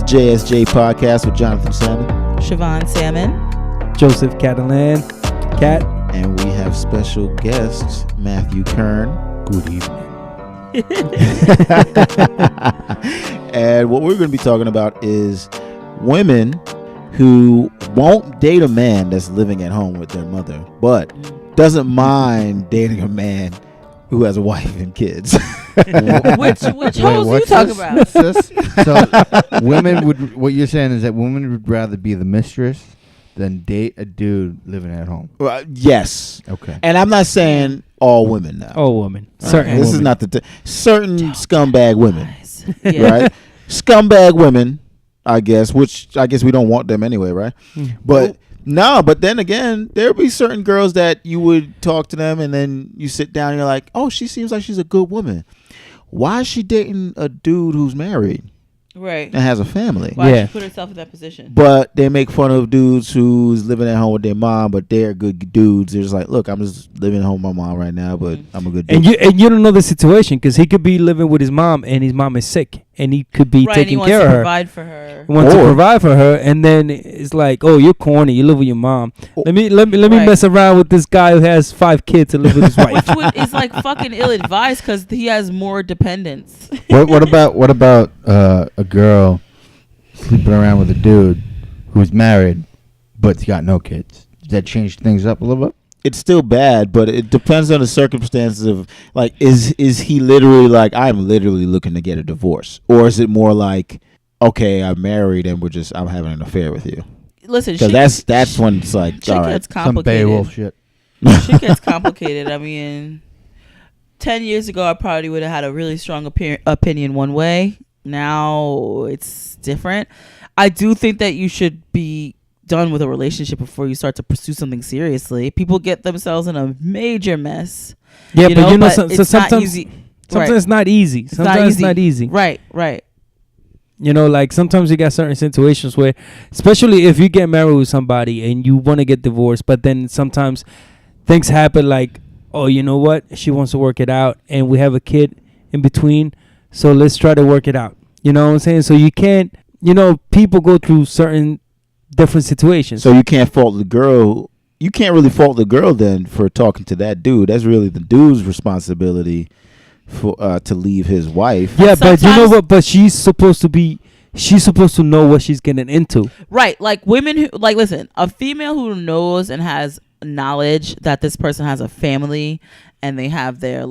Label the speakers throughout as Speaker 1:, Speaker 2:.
Speaker 1: JSJ Podcast with Jonathan Salmon,
Speaker 2: Siobhan Salmon,
Speaker 3: Joseph Catalan, Cat,
Speaker 1: and we have special guests Matthew Kern.
Speaker 3: Good evening.
Speaker 1: And what we're going to be talking about is women who won't date a man that's living at home with their mother, but doesn't mind dating a man who has a wife and kids.
Speaker 2: which hoes you talking about?
Speaker 4: So women would, what you're saying is that women would rather be the mistress than date a dude living at home.
Speaker 1: Yes.
Speaker 4: Okay.
Speaker 1: And I'm not saying all women now.
Speaker 3: All women.
Speaker 1: Certain. This is not the certain scumbag women,
Speaker 2: Yeah.
Speaker 1: right? Scumbag women, I guess. Which I guess we don't want them anyway, right? But no. But then again, there'll be certain girls that you would talk to them, and then you sit down, and you're like, "Oh, she seems like she's a good woman. Why is she dating a dude who's married,
Speaker 2: right,
Speaker 1: and has a family?"
Speaker 2: Why did she put herself in that position?
Speaker 1: But they make fun of dudes who's living at home with their mom, but they're good dudes. They're just like, look, I'm just living at home with my mom right now, but I'm a good dude.
Speaker 3: And you don't know the situation because he could be living with his mom and his mom is sick and he could be taking care of her.
Speaker 2: Provide for her.
Speaker 3: He wants to provide for her, and then it's like, oh, you're corny. You live with your mom. Let me mess around with this guy who has 5 kids to live with his wife.
Speaker 2: Which is like fucking ill-advised because he has more dependents.
Speaker 4: What about a girl sleeping around with a dude who's married but's got no kids? Does that change things up a little bit?
Speaker 1: It's still bad, but it depends on the circumstances of, like, is he literally like, I'm literally looking to get a divorce, or is it more like, okay, I'm married and I'm having an affair with you?
Speaker 2: Listen,
Speaker 1: because that's when it's like,
Speaker 2: shit
Speaker 1: all
Speaker 2: gets
Speaker 1: right,
Speaker 4: some Beowulf shit.
Speaker 2: Shit gets complicated. I mean, 10 years ago, I probably would have had a really strong opinion one way. Now it's different. I do think that you should be done with a relationship before you start to pursue something seriously. People get themselves in a major mess.
Speaker 3: Yeah, but you know,
Speaker 2: it's
Speaker 3: sometimes
Speaker 2: not easy.
Speaker 3: Sometimes it's not easy. Sometimes it's not easy.
Speaker 2: Right.
Speaker 3: You know, like sometimes you got certain situations where, especially if you get married with somebody and you want to get divorced, but then sometimes things happen like, oh, you know what? She wants to work it out and we have a kid in between. So let's try to work it out. You know what I'm saying? So you can't, people go through certain different situations.
Speaker 1: So you can't fault the girl. You can't really fault the girl then for talking to that dude. That's really the dude's responsibility for to leave his wife.
Speaker 3: Yeah, but you know what? But she's supposed to know what she's getting into.
Speaker 2: Right. Like women who, like, listen, a female who knows and has knowledge that this person has a family and they have their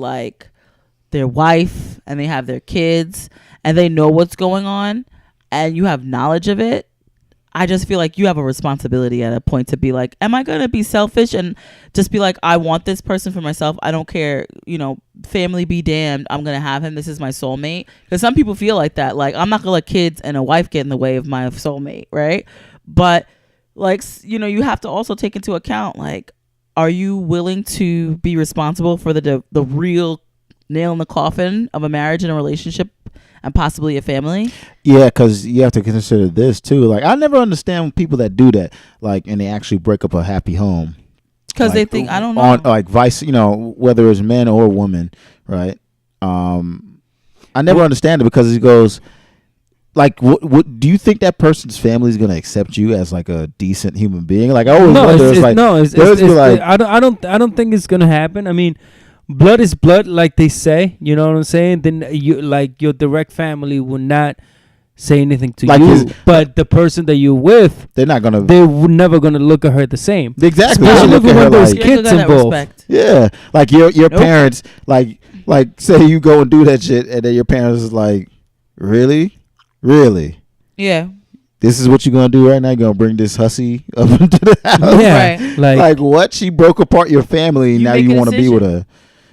Speaker 2: wife and they have their kids and they know what's going on and you have knowledge of it. I just feel like you have a responsibility at a point to be like, am I going to be selfish and just be like, I want this person for myself. I don't care, family be damned. I'm going to have him. This is my soulmate. Because some people feel like that. Like, I'm not going to let kids and a wife get in the way of my soulmate, right? But, like, you have to also take into account, like, are you willing to be responsible for the real nail in the coffin of a marriage and a relationship and possibly a family?
Speaker 1: Yeah, because you have to consider this too. Like, I never understand people that do that, like, and they actually break up a happy home
Speaker 2: because they think, I don't know,
Speaker 1: like vice, whether it's men or women, right? I never understand it because it goes like, what do you think that person's family is going to accept you as like a decent human being? Like, I always wonder.
Speaker 3: I don't think it's gonna happen. I mean, blood is blood, like they say. You know what I'm saying? Then your direct family will not say anything to you, but the person that you're with, they're never gonna look at her the same.
Speaker 1: Exactly.
Speaker 3: Especially when there's kids involved.
Speaker 1: Yeah, like your parents, like say you go and do that shit, and then your parents is like, really?
Speaker 2: Yeah.
Speaker 1: This is what you're gonna do right now? You're gonna bring this hussy up into the house?
Speaker 3: Yeah.
Speaker 2: Right.
Speaker 1: Like what? She broke apart your family. Now you want to be with her.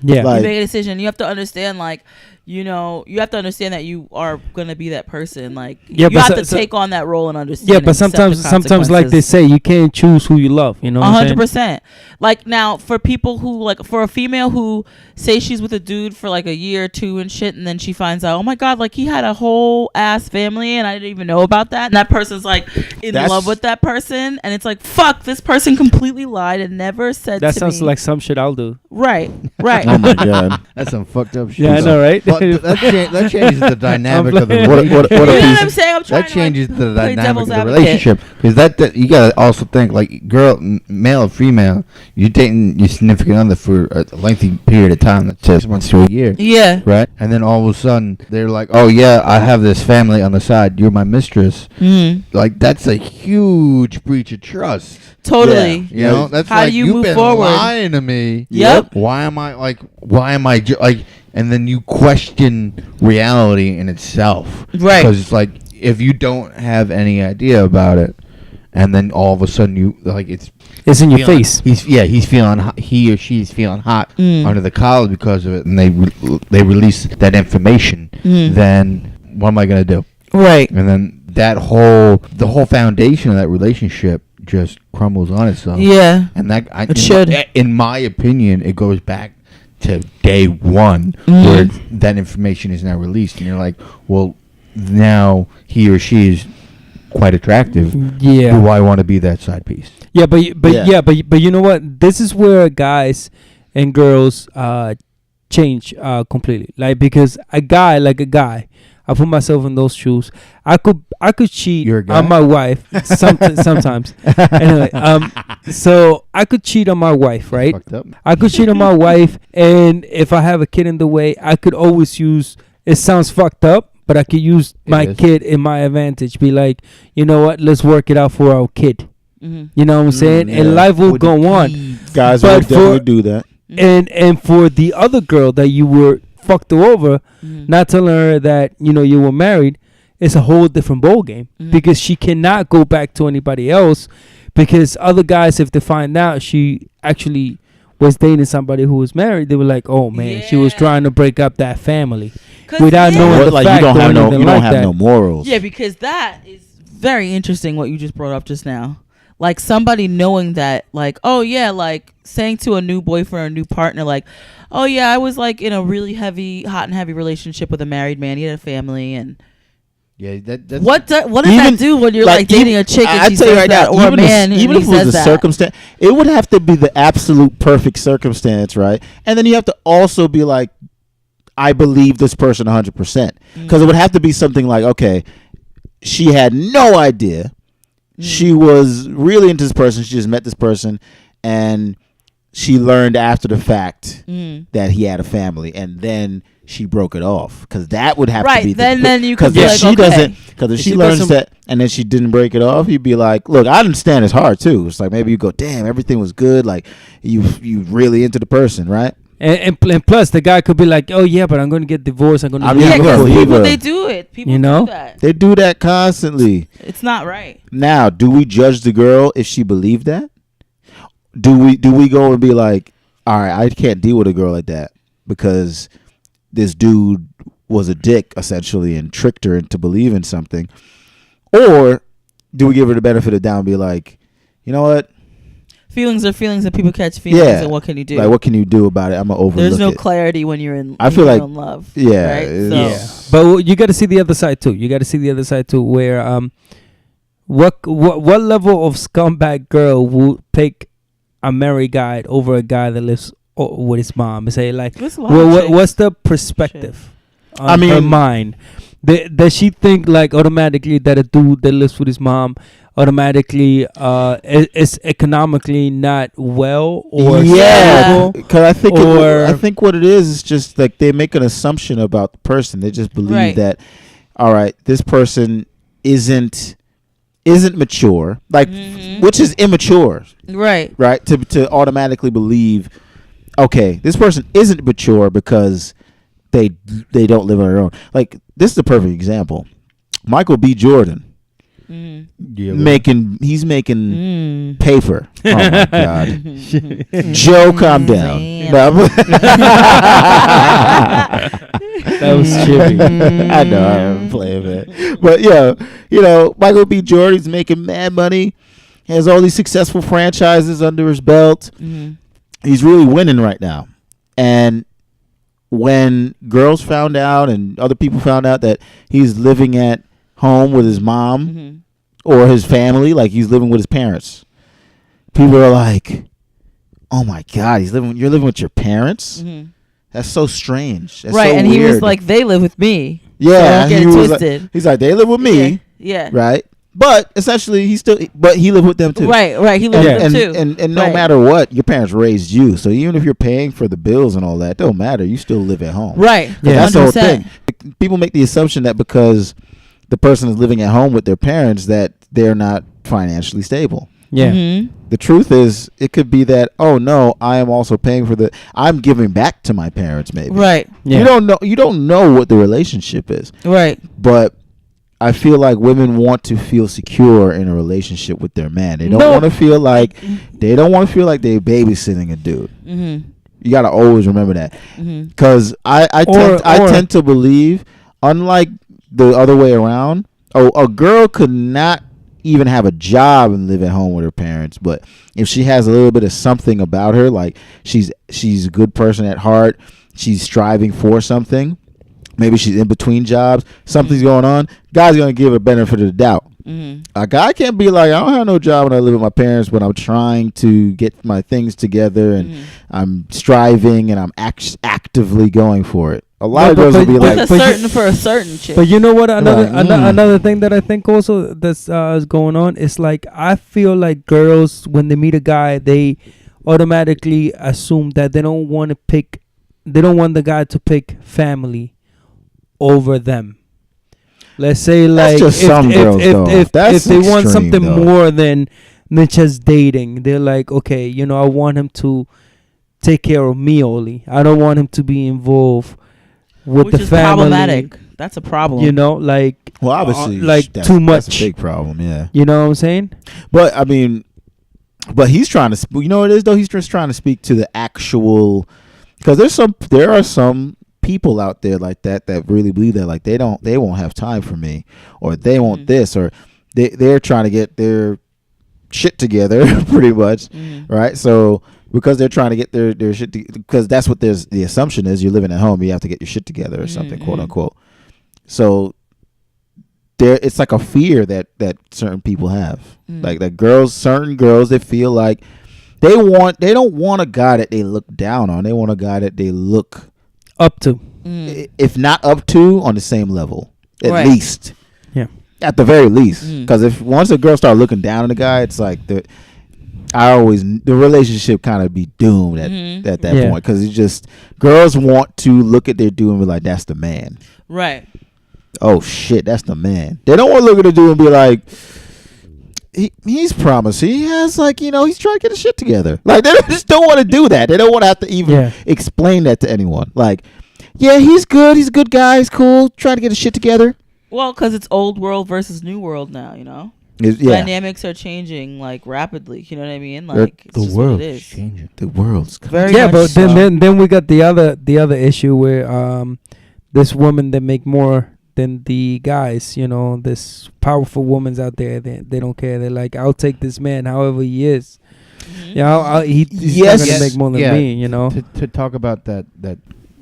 Speaker 3: Yeah.
Speaker 2: You make a decision. You have to understand, like, you have to understand that you are gonna be that person. Like, you have to take on that role and understand.
Speaker 3: Yeah, but sometimes, like they say, you can't choose who you love.
Speaker 2: 100%. Like, now for people who, like, for a female who say she's with a dude for like a year or two and shit, and then she finds out, oh my god, like he had a whole ass family and I didn't even know about that, and that person's like in love with that person, and it's like, fuck, this person completely lied and never said.
Speaker 3: That
Speaker 2: to
Speaker 3: sounds
Speaker 2: me.
Speaker 3: like some shit I'll do.
Speaker 2: Right.
Speaker 1: Oh my god,
Speaker 4: that's some fucked up shit.
Speaker 3: Yeah, I know, right?
Speaker 4: Well, that changes the dynamic of the
Speaker 3: playing.
Speaker 4: relationship.
Speaker 1: What a
Speaker 2: You know
Speaker 1: piece.
Speaker 2: what I'm saying? I'm trying
Speaker 4: That
Speaker 2: to
Speaker 4: changes
Speaker 2: like,
Speaker 4: the
Speaker 2: play
Speaker 4: dynamic of
Speaker 2: devil's
Speaker 4: the
Speaker 2: advocate.
Speaker 4: relationship because that you gotta also think like male or female, you're dating your significant other for a lengthy period of time, that's 6 months to a year,
Speaker 2: Yeah.
Speaker 4: right? And then all of a sudden they're like, oh yeah, I have this family on the side. You're my mistress. Like that's a huge breach of trust.
Speaker 2: Totally.
Speaker 4: You know, that's
Speaker 2: How do
Speaker 4: like
Speaker 2: you
Speaker 4: you've
Speaker 2: move
Speaker 4: been
Speaker 2: forward?
Speaker 4: lying to me.
Speaker 2: Yep.
Speaker 4: Why am I like, and then you question reality in itself.
Speaker 2: Right.
Speaker 4: Because it's like, if you don't have any idea about it, and then all of a sudden you, like, it's
Speaker 3: in your
Speaker 4: feeling-
Speaker 3: face.
Speaker 4: He's feeling, he or she's feeling hot under the collar because of it, and they release that information, then what am I going to do?
Speaker 2: Right.
Speaker 4: And then the whole foundation of that relationship just crumbles on itself.
Speaker 2: Yeah.
Speaker 4: And that
Speaker 2: It should.
Speaker 4: in my opinion, it goes back to day one where that information is now released, and you're like, well, now he or she is quite attractive.
Speaker 3: Yeah.
Speaker 4: Do I want to be that side piece?
Speaker 3: Yeah, but
Speaker 1: Yeah.
Speaker 3: you know what? This is where guys and girls change completely. Like, because a guy, I put myself in those shoes. I could cheat
Speaker 4: You're a guy?
Speaker 3: on my wife sometimes. Anyway, so I could cheat on my wife, right?
Speaker 4: Fucked up.
Speaker 3: I could cheat on my wife, and if I have a kid in the way, I could always use. It sounds fucked up, but I could use my
Speaker 4: is.
Speaker 3: kid in my advantage. Be like, you know what? Let's work it out for our kid.
Speaker 2: Mm-hmm.
Speaker 3: You know what I'm saying?
Speaker 1: yeah.
Speaker 3: And life will go on.
Speaker 1: Guys
Speaker 3: But
Speaker 1: would definitely
Speaker 3: for-
Speaker 1: do that.
Speaker 3: And for the other girl that you were fucked her over, not telling her that you were married, it's a whole different ball game because she cannot go back to anybody else, because other guys, if they find out she actually was dating somebody who was married, they were like, oh man, she was
Speaker 2: Yeah.
Speaker 3: trying to break up that family
Speaker 2: 'Cause
Speaker 3: without
Speaker 2: yeah.
Speaker 3: knowing
Speaker 1: What,
Speaker 3: the
Speaker 1: like
Speaker 3: fact
Speaker 1: you don't
Speaker 3: or
Speaker 1: have no,
Speaker 3: anything
Speaker 1: you don't
Speaker 3: like
Speaker 1: have
Speaker 3: that.
Speaker 1: no morals.
Speaker 2: Yeah, because that is very interesting what you just brought up just now. Like somebody knowing that, like, oh yeah, like saying to a new boyfriend or new partner, like, oh yeah, I was like in a really hot and heavy relationship with a married man. He had a family, and
Speaker 4: Yeah, that's
Speaker 2: what does
Speaker 1: Even-
Speaker 2: that do when you're like dating a chick and
Speaker 1: I
Speaker 2: she
Speaker 1: tell you
Speaker 2: says
Speaker 1: right
Speaker 2: that,
Speaker 1: now,
Speaker 2: or a
Speaker 1: even
Speaker 2: man
Speaker 1: if,
Speaker 2: and
Speaker 1: even
Speaker 2: he
Speaker 1: if it was
Speaker 2: says
Speaker 1: a
Speaker 2: that?
Speaker 1: circumstance, it would have to be the absolute perfect circumstance, right? And then you have to also be like, I believe this person 100%, because it would have to be something like, okay, she had no idea. She was really into this person. She just met this person, and she learned after the fact that he had a family, and then she broke it off, because that would have to
Speaker 2: Right,
Speaker 1: be
Speaker 2: then you could
Speaker 1: because
Speaker 2: be
Speaker 1: if
Speaker 2: like,
Speaker 1: she
Speaker 2: okay.
Speaker 1: doesn't, because if
Speaker 3: If
Speaker 1: she
Speaker 3: she
Speaker 1: learns
Speaker 3: doesn't-
Speaker 1: that and then she didn't break it off, you'd be like, look, I understand it's hard too. It's like maybe you go, damn, everything was good, like you really into the person, right?
Speaker 3: And plus, the guy could be like, oh yeah, but I'm going to get divorced. I'm going to
Speaker 1: I mean,
Speaker 2: Yeah,
Speaker 1: you
Speaker 2: because
Speaker 1: believe
Speaker 2: people
Speaker 1: her.
Speaker 2: they do it. People
Speaker 3: You know?
Speaker 2: do that.
Speaker 1: They do that constantly.
Speaker 2: It's not right.
Speaker 1: Now, do we judge the girl if she believed that? Do we go and be like, all right, I can't deal with a girl like that because this dude was a dick essentially and tricked her into believing something? Or do we give her the benefit of the doubt and be like, you know what?
Speaker 2: Feelings are feelings, and people catch feelings.
Speaker 1: Yeah.
Speaker 2: And what can you do?
Speaker 1: Like, what can you do about it? I'm gonna overlook
Speaker 2: There's no
Speaker 1: it.
Speaker 2: clarity when you're in.
Speaker 1: I
Speaker 2: when
Speaker 1: feel
Speaker 2: you're
Speaker 1: like-
Speaker 2: in love.
Speaker 1: Yeah,
Speaker 2: Right?
Speaker 1: it's-
Speaker 3: But you got to see the other side too. You got to see the other side too, where what level of scumbag girl would pick a married guy over a guy that lives with his mom and say like,
Speaker 2: There's a lot of
Speaker 3: well,
Speaker 2: chicks.
Speaker 3: what's the perspective on
Speaker 1: I mean-
Speaker 3: her mind? Does she think like automatically that a dude that lives with his mom automatically is economically not well or
Speaker 1: yeah,
Speaker 3: stable?
Speaker 1: because
Speaker 3: Or-
Speaker 1: I think what it is just like they make an assumption about the person. They just believe
Speaker 2: Right.
Speaker 1: that, all right, this person isn't mature, like which is immature,
Speaker 2: Right.
Speaker 1: right? To automatically believe, okay, this person isn't mature because they don't live on their own. Like this is a perfect example. Michael B. Jordan
Speaker 4: yeah,
Speaker 1: he's making
Speaker 2: Mm.
Speaker 1: paper. Oh my god. Joe, calm down.
Speaker 2: Man.
Speaker 1: No.
Speaker 3: That was Shivy.
Speaker 1: I know I'm playing that, but yeah, Michael B. Jordan's making mad money. He has all these successful franchises under his belt. He's really winning right now. And when girls found out and other people found out that he's living at home with his mom or his family, like he's living with his parents, people are like, "Oh my God, you're living with your parents?" That's so strange. That's
Speaker 2: right,
Speaker 1: so
Speaker 2: and he was
Speaker 1: weird.
Speaker 2: like, they live with me.
Speaker 1: yeah,
Speaker 2: so don't get
Speaker 1: he was
Speaker 2: twisted.
Speaker 1: like, he's like, they live with me,
Speaker 2: Yeah.
Speaker 1: right? But essentially, he lived with them too.
Speaker 2: Right. He lived
Speaker 1: And,
Speaker 2: with them too.
Speaker 1: and no
Speaker 2: Right.
Speaker 1: matter what, your parents raised you. So even if you're paying for the bills and all that, don't matter. You still live at home.
Speaker 2: Right.
Speaker 3: Yeah.
Speaker 1: That's the whole
Speaker 2: 100%.
Speaker 1: thing. People make the assumption that because the person is living at home with their parents, that they're not financially stable.
Speaker 3: Yeah.
Speaker 2: Mhm.
Speaker 1: The truth is, it could be that, oh no, I am also paying for I'm giving back to my parents. Maybe.
Speaker 2: Right.
Speaker 3: Yeah.
Speaker 1: You don't know what the relationship is,
Speaker 2: Right.
Speaker 1: but I feel like women want to feel secure in a relationship with their man. They don't
Speaker 3: No.
Speaker 1: want to feel like they're babysitting a dude.
Speaker 2: Mhm.
Speaker 1: You got to always remember that,
Speaker 2: Mhm.
Speaker 1: because I tend to believe, unlike the other way around, a girl could not even have a job and live at home with her parents, but if she has a little bit of something about her, like she's a good person at heart, she's striving for something, maybe she's in between jobs, something's going on, God's gonna give her benefit of the doubt.
Speaker 2: Mhm.
Speaker 1: A guy can't be like, I don't have no job and I live with my parents, but I'm trying to get my things together and I'm striving and I'm actively going for it. A lot of girls will be like,
Speaker 2: For a certain chick.
Speaker 3: But you know what? Another
Speaker 1: Like,
Speaker 3: another thing that I think also that's is going on is like I feel like girls when they meet a guy they automatically assume that they don't want the guy to pick family over them. Let's say like
Speaker 1: just some girls, though.
Speaker 3: if
Speaker 1: That's
Speaker 3: they want
Speaker 1: extreme,
Speaker 3: something
Speaker 1: though.
Speaker 3: more than just dating, they're like, okay, I want him to take care of me only. I don't want him to be involved with
Speaker 2: which
Speaker 3: the
Speaker 2: is
Speaker 3: family.
Speaker 2: problematic. That's a problem.
Speaker 3: Like
Speaker 1: well, obviously,
Speaker 3: like
Speaker 1: that's,
Speaker 3: too much.
Speaker 1: That's a big problem, yeah.
Speaker 3: You know what I'm saying?
Speaker 1: But I mean, he's trying to. You know what it is though? He's just trying to speak to the actual, because there are some people out there like that really believe that like they won't have time for me, or they won't this, or they're trying to get their shit together pretty much, right? So because they're trying to get their shit because that's what the assumption is, you're living at home, you have to get your shit together or something, quote unquote. So it's like a fear that certain people have, like that certain girls, they feel like they don't want a guy that they look down on, they want a guy that they look
Speaker 3: Up to.
Speaker 1: if not up to, on the same level, at least.
Speaker 3: Yeah.
Speaker 1: At the very least, because if once a girl start looking down on a guy, it's like the relationship kind of be doomed at that point, because it's just girls want to look at their dude and be like, that's the man.
Speaker 2: Right.
Speaker 1: Oh shit, that's the man. They don't want to look at the dude and be like, he's promising. He has like, he's trying to get his shit together. Like they just don't want to do that. They don't want to have to even explain that to anyone. Like, yeah, he's good. He's a good guy. He's cool. Trying to get his shit together.
Speaker 2: Well, because it's old world versus new world now, Dynamics are changing like rapidly. You know what I mean? Like
Speaker 4: The world is changing.
Speaker 1: The world's
Speaker 2: very
Speaker 3: Yeah,
Speaker 2: much
Speaker 3: but
Speaker 2: so.
Speaker 3: then we got the other issue where this woman that make more than the guys, this powerful woman's out there, they don't care. They're like, I'll take this man however he is. He's not gonna make more than me,
Speaker 4: To talk about that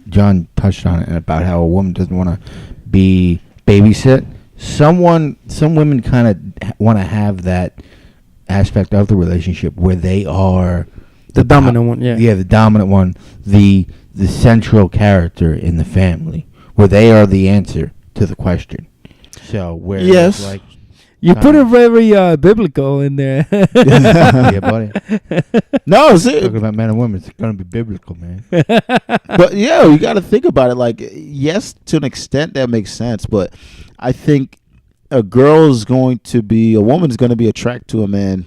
Speaker 4: John touched on it, about how a woman doesn't want to be babysit. Some women kind of want to have that aspect of the relationship where they are
Speaker 3: the dominant one.
Speaker 4: Yeah, the dominant one, the central character in the family, where they are the answer to the question. So where
Speaker 1: yes,
Speaker 4: like
Speaker 3: you put it very biblical in there.
Speaker 4: yeah, buddy.
Speaker 1: No, see,
Speaker 4: Talking about men and women, it's gonna be biblical, man.
Speaker 1: but yeah, you got to think about it. Like, yes, to an extent that makes sense, but I think a woman's going to be attracted to a man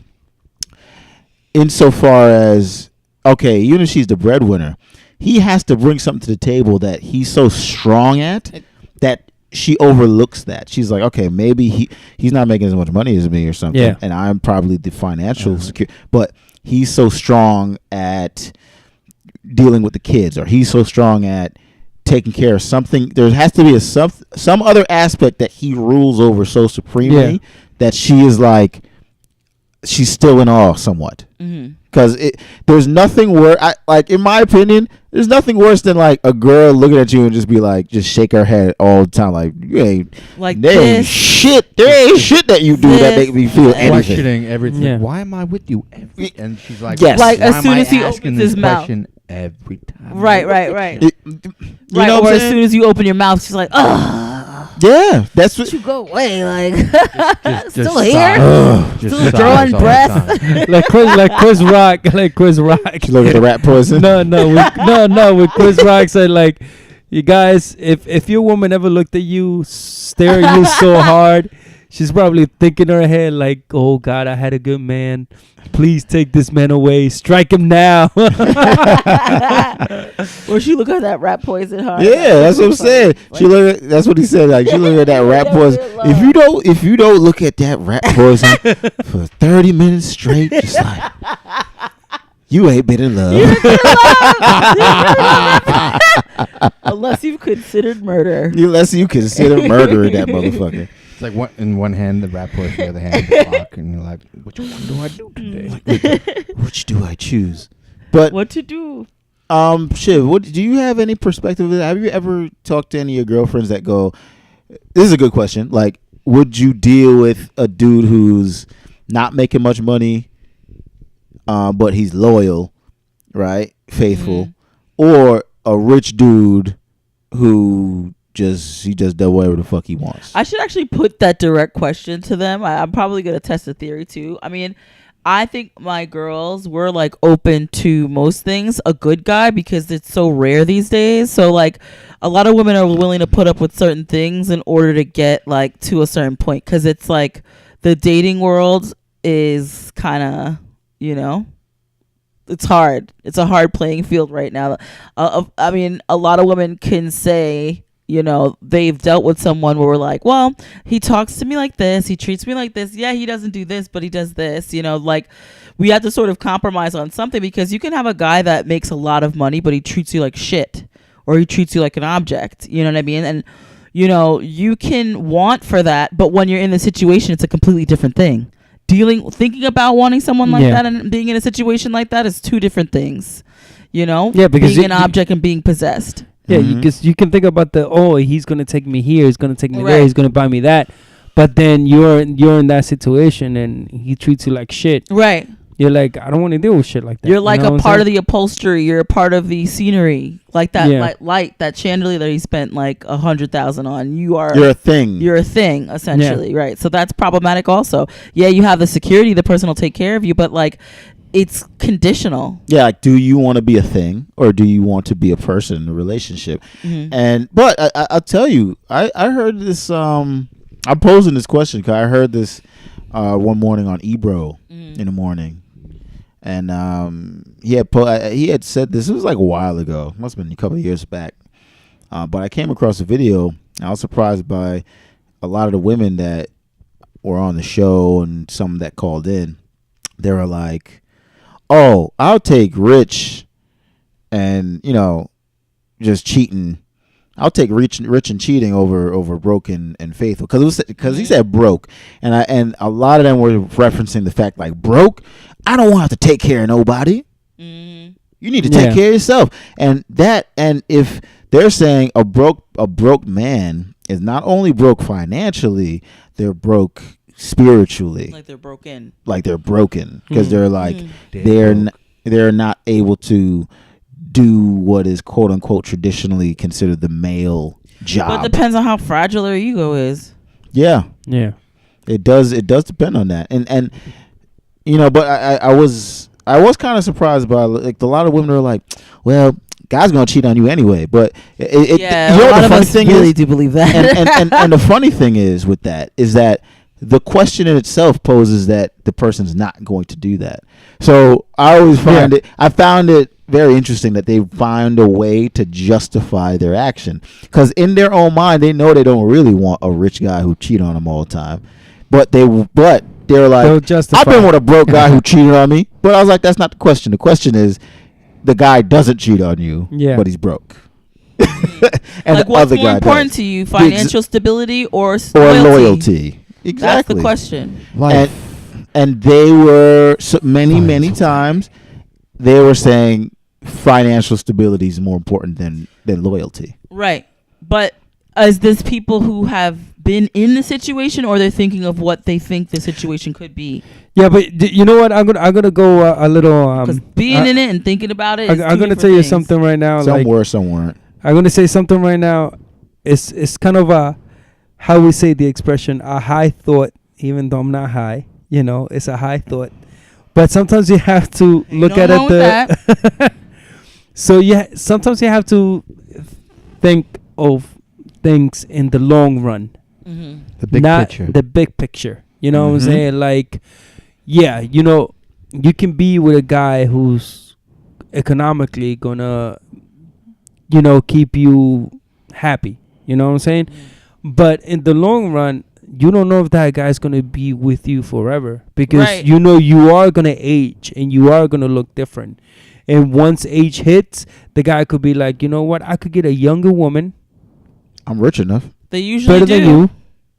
Speaker 1: insofar as, okay, even if she's the breadwinner, he has to bring something to the table that he's so strong at that she overlooks that. She's like, okay, maybe he's not making as much money as me or something, and I'm probably the financial secure, but he's so strong at dealing with the kids, or he's so strong at taking care of something. There has to be some other aspect that he rules over so supremely that she is like, she's still in awe somewhat. Because there's nothing worse. In my opinion, there's nothing worse than like a girl looking at you and just be like, just shake her head all the time, like you ain't
Speaker 2: like
Speaker 1: there ain't shit. There ain't shit that you do that make me feel anything.
Speaker 4: Questioning everything.
Speaker 3: Yeah.
Speaker 4: Why am I with you? And she's like,
Speaker 1: yes.
Speaker 2: Like
Speaker 4: why
Speaker 2: as
Speaker 4: am
Speaker 2: soon
Speaker 4: I
Speaker 2: as he
Speaker 4: asking
Speaker 2: opens
Speaker 4: this
Speaker 2: his mouth.
Speaker 4: question every time.
Speaker 2: Right.
Speaker 1: You
Speaker 2: Right.
Speaker 1: know
Speaker 2: Or
Speaker 1: what I'm
Speaker 2: as
Speaker 1: saying?
Speaker 2: soon as you open your mouth, she's like, "Ugh,
Speaker 1: Yeah, that's what.
Speaker 2: you go away." Like,
Speaker 4: Just
Speaker 2: still
Speaker 4: sighs.
Speaker 2: here,
Speaker 4: Just
Speaker 2: still
Speaker 4: sighs
Speaker 2: drawing
Speaker 4: all the
Speaker 2: breath.
Speaker 4: time.
Speaker 3: like Chris Rock, like Chris Rock.
Speaker 1: You look at the rat poison.
Speaker 3: No, with Chris Rock said like, you guys, if your woman ever looked at you, stare at you so hard, she's probably thinking in her head like, oh God, I had a good man. Please take this man away. Strike him now.
Speaker 2: Or she look at that rat poison hard.
Speaker 1: Yeah, that's what I'm saying. She look. That's what he said. Like she look at that rat poison. If you don't look at that rat poison for 30 minutes straight, just like you ain't been in love.
Speaker 2: Unless you've considered murder.
Speaker 1: Unless you consider murdering that motherfucker.
Speaker 4: It's like in one hand the rat poison, the other hand the clock, and you're like, which one do I do today?
Speaker 1: Which do I choose? But
Speaker 2: What to do?
Speaker 1: Shiv, what do you have any perspective? Have you ever talked to any of your girlfriends that go? This is a good question. Like, would you deal with a dude who's not making much money, but he's loyal, right, faithful, or a rich dude who he just does whatever the fuck he wants?
Speaker 2: I should actually put that direct question to them. I'm probably gonna test the theory too. I mean, I think my girls were like open to most things. A good guy, because it's so rare these days. So like a lot of women are willing to put up with certain things in order to get like to a certain point, because it's like the dating world is kind of, it's hard. It's a hard playing field right now. I mean, a lot of women can say, they've dealt with someone where we're like, well, he talks to me like this, he treats me like this. Yeah, he doesn't do this, but he does this. Like we have to sort of compromise on something, because you can have a guy that makes a lot of money, but he treats you like shit, or he treats you like an object. You know what I mean? And you can want for that, but when you're in the situation, it's a completely different thing. Thinking about wanting someone like that and being in a situation like that is two different things.
Speaker 3: Yeah, because
Speaker 2: being an object and being possessed.
Speaker 3: Yeah, because you can think about he's gonna take me here, he's gonna take me there,
Speaker 2: Right.
Speaker 3: he's gonna buy me that, but then you're in that situation and he treats you like shit.
Speaker 2: Right.
Speaker 3: You're like, I don't want to deal with shit like that.
Speaker 2: You're like a part of the upholstery. You're a part of the scenery. Like that light, that chandelier that he spent like $100,000 on. You're
Speaker 1: a thing.
Speaker 2: You're a thing, essentially, right? So that's problematic also. Yeah, you have the security. The person will take care of you, but like it's conditional.
Speaker 1: Yeah, like, do you want to be a thing, or do you want to be a person in a relationship?
Speaker 2: Mm-hmm.
Speaker 1: But I'll tell you, I heard this. I'm posing this question because I heard this one morning on Ebro in the morning. And he had said this. It was like a while ago. Must have been a couple of years back. But I came across a video. I was surprised by a lot of the women that were on the show and some that called in. They were like, "Oh, I'll take rich and just cheating. I'll take rich and cheating over broke and faithful." Because he said broke, and a lot of them were referencing the fact like broke. I don't want to have to take care of nobody. You need to take care of yourself. And if they're saying a broke man is not only broke financially, they're broke spiritually.
Speaker 2: Like they're broken.
Speaker 1: Because they're like they're not able to do what is quote unquote traditionally considered the male job.
Speaker 2: But it depends on how fragile their ego is.
Speaker 1: Yeah. It does depend on that. And but I was kind of surprised by like a lot of women are like, well, guy's gonna cheat on you anyway. But a lot of us really do believe that. and the funny thing is with that is that the question in itself poses that the person's not going to do that. So I always found it very interesting that they find a way to justify their action, because in their own mind they know they don't really want a rich guy who cheat on them all the time, but they're like, I've been with a broke guy who cheated on me. But I was like, that's not the question. The question is, the guy doesn't cheat on you, but he's broke. And
Speaker 2: like, what's more important to you, financial stability or
Speaker 1: loyalty? Exactly.
Speaker 2: That's the question.
Speaker 1: And they were many times they were saying financial stability is more important than loyalty.
Speaker 2: Right. But is this people who have been in the situation, or they're thinking of what they think the situation could be?
Speaker 3: Yeah, but you know what? I'm gonna go a little.
Speaker 2: Because being in it and thinking about it.
Speaker 3: I'm gonna tell you something right now.
Speaker 1: Some were, some weren't.
Speaker 3: I'm gonna say something right now. It's kind of a, how we say the expression, a high thought. Even though I'm not high, it's a high thought. But sometimes you have to look at it. So sometimes you have to think of things in the long run.
Speaker 2: Mm-hmm.
Speaker 4: The big
Speaker 3: not
Speaker 4: picture.
Speaker 3: the big picture. You know what I'm saying? Like, yeah, you can be with a guy who's economically gonna, keep you happy. You know what I'm saying? But in the long run, you don't know if that guy's gonna be with you forever, because you are gonna age and you are gonna look different. And once age hits, the guy could be like, you know what? I could get a younger woman.
Speaker 1: I'm rich enough.
Speaker 2: They usually
Speaker 3: better
Speaker 2: do.
Speaker 3: than you.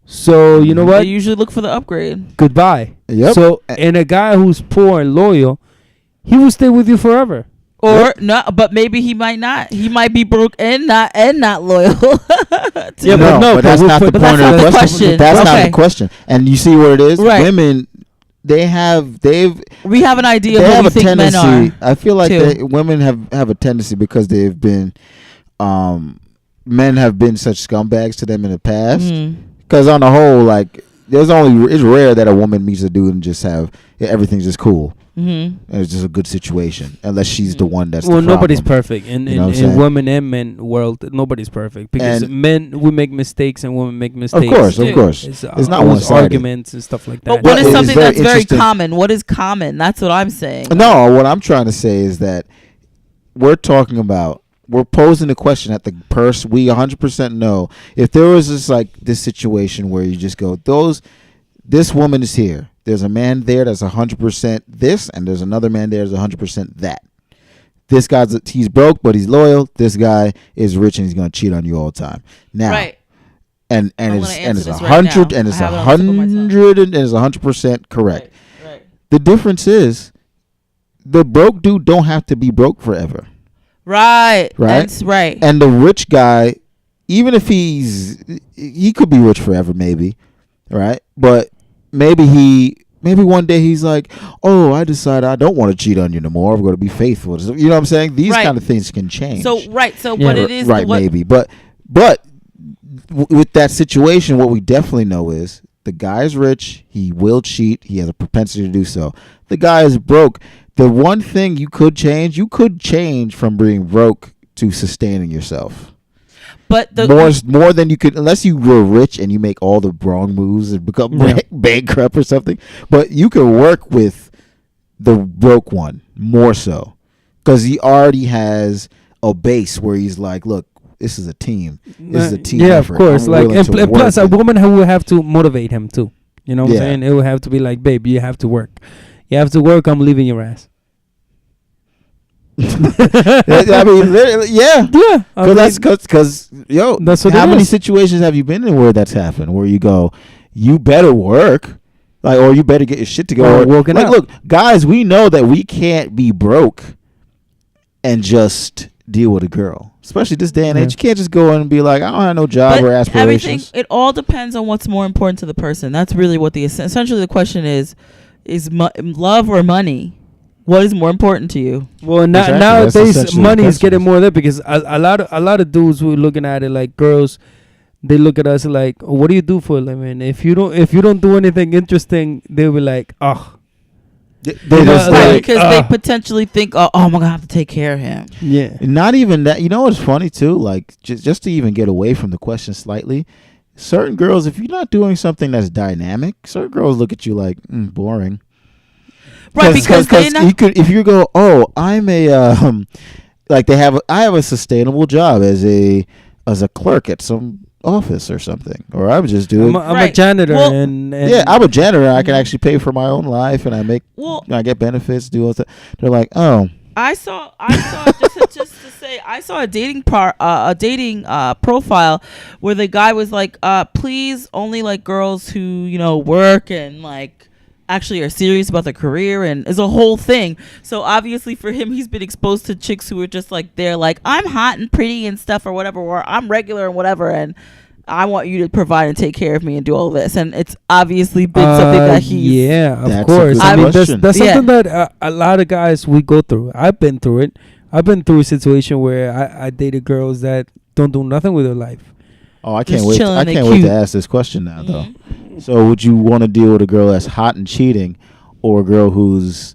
Speaker 3: So you know what?
Speaker 2: They usually look for the upgrade.
Speaker 3: Goodbye.
Speaker 1: Yep.
Speaker 3: So, and a guy who's poor and loyal, he will stay with you forever.
Speaker 2: Or no, but maybe he might not. He might be broke and not loyal.
Speaker 3: Yeah,
Speaker 1: but that's not the point of the question. That's not the question. And you see what it is?
Speaker 2: Right.
Speaker 1: Women, we have
Speaker 2: an idea of
Speaker 1: they
Speaker 2: what
Speaker 1: have
Speaker 2: we
Speaker 1: a
Speaker 2: think men
Speaker 1: tendency.
Speaker 2: are.
Speaker 1: I feel like
Speaker 2: too.
Speaker 1: women have a tendency, because they've been, men have been such scumbags to them in the past. Because on the whole, like, it's rare that a woman meets a dude and just everything's just cool. And it's just a good situation, unless she's the one that's.
Speaker 3: Well,
Speaker 1: the
Speaker 3: nobody's
Speaker 1: problem.
Speaker 3: perfect in women and men world. Nobody's perfect, because men we make mistakes and women make mistakes.
Speaker 1: Of course, it's not one-sided.
Speaker 3: Arguments and stuff like that.
Speaker 2: But what is
Speaker 1: It's
Speaker 2: something
Speaker 1: very
Speaker 2: that's very
Speaker 1: interesting.
Speaker 2: common? What is common? That's what I'm saying.
Speaker 1: No, what I'm trying to say is that we're posing the question at the person we 100% know. If there was this situation where you just go, this woman is here. There's a man there that's 100% this, and there's another man there that's 100% that. This he's broke, but he's loyal. This guy is rich, and he's gonna cheat on you all the time. Now,
Speaker 2: right.
Speaker 1: and it's 100
Speaker 2: right
Speaker 1: and it's
Speaker 2: I have it on the tip of my tongue.
Speaker 1: 100 and it's 100% correct.
Speaker 2: Right.
Speaker 1: The difference is, the broke dude don't have to be broke forever.
Speaker 2: Right.
Speaker 1: Right.
Speaker 2: That's right.
Speaker 1: And the rich guy, even if he could be rich forever, maybe, right? But maybe one day he's like, oh, I decided I don't want to cheat on you no more. I'm going to be faithful. You know what I'm saying? These kind of things can change.
Speaker 2: So what it is,
Speaker 1: maybe. But with that situation, what we definitely know is the guy's rich. He will cheat. He has a propensity to do so. The guy is broke. The one thing you could change from being broke to sustaining yourself.
Speaker 2: But
Speaker 1: more than you could, unless you were rich and you make all the wrong moves and become bankrupt or something. But you can work with the broke one more so, because he already has a base where he's like, look, this is a team. This is a team effort.
Speaker 3: Of course. And plus, a woman who will have to motivate him too. You know what I'm saying? It will have to be like, babe, you have to work. You have to work. I'm leaving your ass.
Speaker 1: I mean, literally, yeah. Because
Speaker 3: that's what
Speaker 1: how many
Speaker 3: is.
Speaker 1: situations have you been in where that's happened, where you go, you better work, or you better get your shit together. Look, guys, we know that we can't be broke and just deal with a girl, especially this day and age. You can't just go in and be like, I don't have no job or aspirations.
Speaker 2: It all depends on what's more important to the person. That's really what essentially the question is love or money? What is more important to you?
Speaker 3: Well, nowadays money is getting more there, because a lot of dudes who are looking at it like girls, they look at us like, oh, what do you do for a living? If you don't do anything interesting, they'll be like, oh.
Speaker 2: Because they potentially think, oh, I'm gonna have to take care of him.
Speaker 3: Yeah.
Speaker 1: Not even that. You know what's funny too? Like just to even get away from the question slightly, certain girls, if you're not doing something that's dynamic, certain girls look at you like boring.
Speaker 2: Right, because
Speaker 1: if you go, oh, I'm a I have a sustainable job as a clerk at some office or something, or I'm just doing.
Speaker 3: I'm a janitor, and
Speaker 1: I'm a janitor. I can actually pay for my own life, and I get benefits. Do all that. They're like, oh.
Speaker 2: I saw just to say, I saw a dating profile where the guy was like, please only like girls who work and like actually are serious about their career, and is a whole thing. So obviously for him, he's been exposed to chicks who are just like, they're like, I'm hot and pretty and stuff or whatever, or I'm regular and whatever, and I want you to provide and take care of me and do all this, and it's obviously been something that he's
Speaker 3: of
Speaker 1: That's a
Speaker 3: course.
Speaker 1: good
Speaker 3: I mean,
Speaker 1: question.
Speaker 3: that's something that a lot of guys we go through. I've been through it. I've been through a situation where I dated girls that don't do nothing with their life.
Speaker 1: Oh, I
Speaker 2: Just
Speaker 1: can't wait!
Speaker 2: chilling
Speaker 1: I
Speaker 2: and
Speaker 1: can't wait
Speaker 2: cute.
Speaker 1: to ask this question now, though.
Speaker 2: Mhm.
Speaker 1: So, would you want to deal with a girl that's hot and cheating, or a girl who's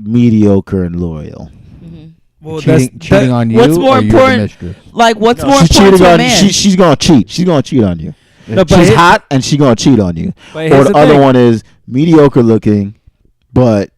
Speaker 1: mediocre and loyal?
Speaker 2: Mhm.
Speaker 3: Well,
Speaker 4: cheating on you.
Speaker 2: What's more
Speaker 4: or you're the
Speaker 2: important?
Speaker 4: mistress?
Speaker 2: Like, what's more
Speaker 1: she's
Speaker 2: important
Speaker 1: cheating
Speaker 2: to a
Speaker 1: on
Speaker 2: man?
Speaker 1: she's gonna cheat. She's gonna cheat on you.
Speaker 3: No, but
Speaker 1: She's
Speaker 3: here-
Speaker 1: hot and she's gonna cheat on you.
Speaker 3: But
Speaker 1: Or
Speaker 3: here's
Speaker 1: the
Speaker 3: the
Speaker 1: other
Speaker 3: thing.
Speaker 1: one is mediocre looking, but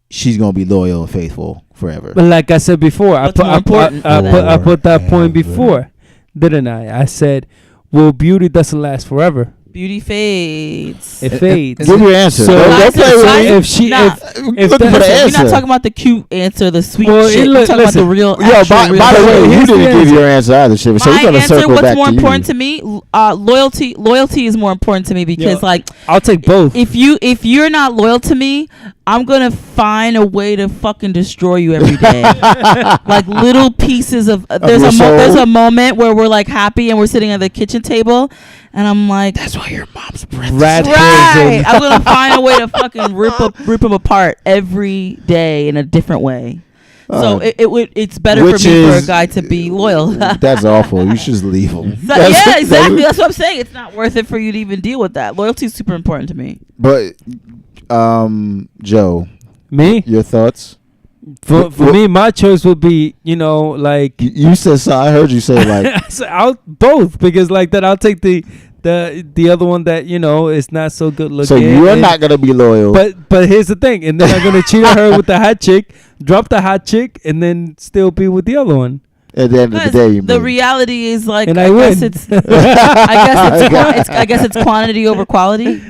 Speaker 1: she's gonna be loyal and faithful forever.
Speaker 3: But like I said before,
Speaker 2: What's more important to
Speaker 3: I
Speaker 2: them?
Speaker 3: put that point
Speaker 4: Forever.
Speaker 3: before, didn't I? I said, well, beauty doesn't last forever.
Speaker 2: Beauty fades.
Speaker 3: It fades.
Speaker 1: Give your answer.
Speaker 3: So
Speaker 1: don't
Speaker 2: Guys,
Speaker 1: play with
Speaker 2: guys-
Speaker 1: me.
Speaker 3: if she,
Speaker 2: Nah.
Speaker 3: if
Speaker 1: Looking for the
Speaker 3: that-
Speaker 2: Listen,
Speaker 1: answer.
Speaker 2: we're not talking about the cute answer, the sweet
Speaker 3: Well,
Speaker 2: shit. We're talking about the
Speaker 3: listen.
Speaker 2: real.
Speaker 1: Yo,
Speaker 2: actual
Speaker 1: by
Speaker 2: real
Speaker 1: the
Speaker 2: shit.
Speaker 1: way, you
Speaker 3: Here's the
Speaker 1: didn't give
Speaker 3: answer.
Speaker 1: your answer either, Shivy. So
Speaker 2: My
Speaker 1: we're gonna
Speaker 2: answer,
Speaker 1: circle
Speaker 2: what's
Speaker 1: back
Speaker 2: more
Speaker 1: to
Speaker 2: important
Speaker 1: you.
Speaker 2: to me? Loyalty is more important to me because,
Speaker 3: Yo.
Speaker 2: like,
Speaker 3: I'll take both.
Speaker 2: if you're not loyal to me, I'm gonna find a way to fucking destroy you every day. Like little pieces of. There's
Speaker 1: your soul?
Speaker 2: there's a moment where we're like happy and we're sitting at the kitchen table, and I'm like,
Speaker 1: That's why your mom's breath.
Speaker 3: Rat
Speaker 2: right.
Speaker 3: holes
Speaker 2: I'm gonna find a way to fucking rip them apart every day in a different way. So it's better for
Speaker 1: Which
Speaker 2: me for a
Speaker 1: is-
Speaker 2: guy to be loyal.
Speaker 1: That's awful. You should just leave him.
Speaker 2: Yeah, exactly. That's what I'm saying. It's not worth it for you to even deal with that. Loyalty is super important to me.
Speaker 1: But, Joe,
Speaker 3: Me?
Speaker 1: your thoughts?
Speaker 3: For
Speaker 1: Wh-
Speaker 3: me, my choice would be, like
Speaker 1: You said so. I heard you say like.
Speaker 3: I said, I'll both because like that I'll take the other one that is not so good looking.
Speaker 1: So you're
Speaker 3: and-
Speaker 1: not gonna be loyal.
Speaker 3: But here's the thing, and then I'm gonna cheat on her with the hot chick, drop the hot chick, and then still be with the other one.
Speaker 1: At the end of the
Speaker 2: Because
Speaker 1: day, you
Speaker 2: the
Speaker 1: mean.
Speaker 2: reality is like
Speaker 3: And
Speaker 2: I
Speaker 3: I
Speaker 2: guess
Speaker 3: win.
Speaker 2: it's I guess it's quantity over quality.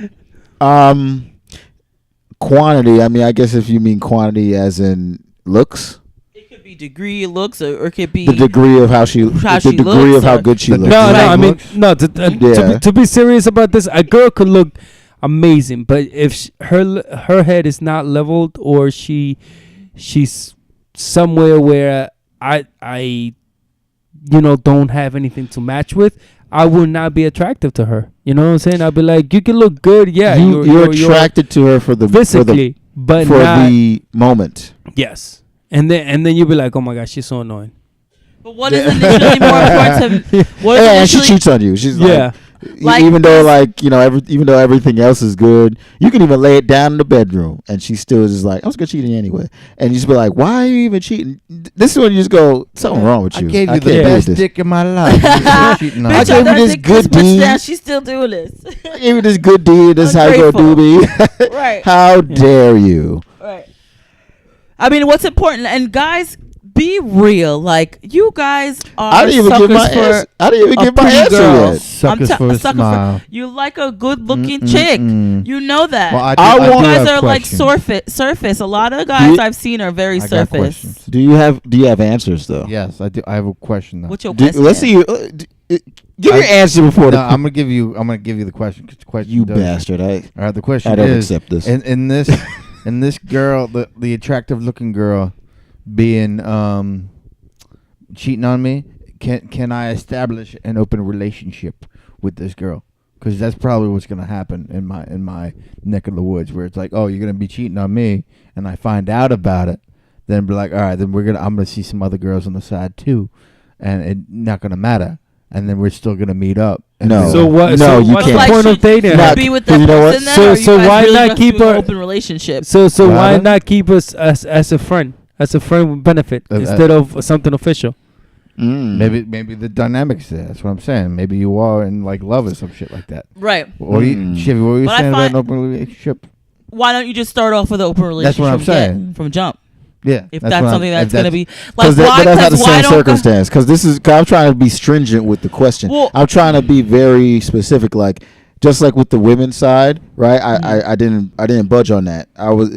Speaker 1: Quantity. I mean, I guess if you mean quantity as in looks,
Speaker 2: It could be degree looks or it could be
Speaker 1: the degree of how she,
Speaker 2: How
Speaker 1: the
Speaker 2: she
Speaker 1: degree
Speaker 2: looks
Speaker 1: of how
Speaker 2: or-
Speaker 1: good she
Speaker 4: The
Speaker 1: looks.
Speaker 3: No,
Speaker 4: Right.
Speaker 3: I mean,
Speaker 4: Looks.
Speaker 3: no.
Speaker 1: Yeah.
Speaker 3: To be serious about this, a girl could look amazing, but if her head is not leveled or she's somewhere where I don't have anything to match with, I will not be attractive to her. You know what I'm saying? I'll be like, you can look good, yeah.
Speaker 1: you're attracted to her for the
Speaker 3: physically, but
Speaker 1: for
Speaker 3: not
Speaker 1: the moment.
Speaker 3: yes. And then you'll be like, oh my gosh, she's so annoying.
Speaker 2: But what is initially more important to what is
Speaker 1: Yeah, and she
Speaker 2: initially
Speaker 1: cheats on you. She's
Speaker 3: Yeah.
Speaker 2: Like
Speaker 1: even though
Speaker 2: this-
Speaker 1: even though everything else is good, you can even lay it down in the bedroom, and she still is just like, I'm just gonna cheat on you anyway. And you just be like, why are you even cheating? This is when you just go, something wrong with you.
Speaker 4: I gave you
Speaker 1: can't
Speaker 4: the
Speaker 1: deal with
Speaker 4: best
Speaker 1: this.
Speaker 4: dick in my life. You're cheating on
Speaker 1: I
Speaker 2: Bitch,
Speaker 1: gave
Speaker 4: me.
Speaker 1: you this
Speaker 2: think
Speaker 1: good
Speaker 2: push
Speaker 1: deed.
Speaker 2: down, she's still doing this.
Speaker 1: I gave you this good deed. This is how you gonna do me.
Speaker 2: Right.
Speaker 1: How dare you?
Speaker 2: Right. I mean, what's important, and guys, be real. Like you guys are
Speaker 1: I didn't even give
Speaker 2: suckers
Speaker 1: my
Speaker 2: for
Speaker 1: answer. I didn't even
Speaker 2: a
Speaker 1: give my
Speaker 2: pretty
Speaker 1: answer
Speaker 2: girl.
Speaker 1: yet.
Speaker 4: Suckers
Speaker 2: I'm
Speaker 4: for a
Speaker 2: sucker
Speaker 4: smile.
Speaker 2: you like a good-looking chick. You know that.
Speaker 4: Well, I
Speaker 1: I
Speaker 4: do
Speaker 1: want-
Speaker 2: you guys
Speaker 4: have
Speaker 2: are like
Speaker 4: questions.
Speaker 2: surface. A lot of guys
Speaker 1: you-
Speaker 2: I've seen are very
Speaker 4: I got
Speaker 2: surface.
Speaker 4: questions.
Speaker 1: Do you have answers though?
Speaker 4: Yes, I do. I have a question though.
Speaker 2: What's your
Speaker 1: Do-
Speaker 2: question?
Speaker 1: let's see. Give your answer before
Speaker 4: No, I'm gonna give you the question. 'Cause the question
Speaker 1: you
Speaker 4: does-
Speaker 1: bastard.
Speaker 4: All right, the question
Speaker 1: I don't
Speaker 4: is
Speaker 1: accept this.
Speaker 4: in this in this girl, the attractive looking girl, being cheating on me. Can I establish an open relationship with this girl? Because that's probably what's gonna happen in my neck of the woods, where it's like, oh, you're gonna be cheating on me, and I find out about it, then be like, all right, then I'm gonna see some other girls on the side too, and it's not gonna matter, and then we're still gonna meet up. And
Speaker 1: No.
Speaker 4: be
Speaker 3: So
Speaker 4: like,
Speaker 3: what?
Speaker 1: No,
Speaker 3: so
Speaker 1: you
Speaker 3: what's
Speaker 1: can't.
Speaker 3: the point of dating?
Speaker 1: Not-
Speaker 3: her?
Speaker 2: be with
Speaker 1: you
Speaker 2: that
Speaker 1: know what?
Speaker 2: person then,
Speaker 3: So-
Speaker 2: or
Speaker 3: so
Speaker 2: you guys
Speaker 3: why
Speaker 2: really
Speaker 3: not
Speaker 2: just
Speaker 3: keep
Speaker 2: do an
Speaker 3: her-
Speaker 2: open relationship?
Speaker 3: So
Speaker 4: What
Speaker 3: why
Speaker 4: happened?
Speaker 3: not keep us as a friend with benefit instead of something official?
Speaker 4: maybe the dynamics there. That's what I'm saying. Maybe you are in like love or some shit like that.
Speaker 2: Right.
Speaker 4: What are you, Shivy, what were you
Speaker 2: But I
Speaker 4: saying about
Speaker 2: find-
Speaker 4: an open relationship?
Speaker 2: Why don't you just start off with an open relationship?
Speaker 4: That's what I'm
Speaker 2: from
Speaker 4: saying.
Speaker 2: from jump.
Speaker 4: Yeah,
Speaker 2: If that's something that's going to be like,
Speaker 1: Because
Speaker 2: why?
Speaker 1: that's not the
Speaker 2: 'Cause why
Speaker 1: same
Speaker 2: don't
Speaker 1: circumstance. Because this is. Cause I'm trying to be stringent with the question.
Speaker 2: Well-
Speaker 1: I'm trying to be very specific. Like just like with the women's side, right? I didn't budge on that. I was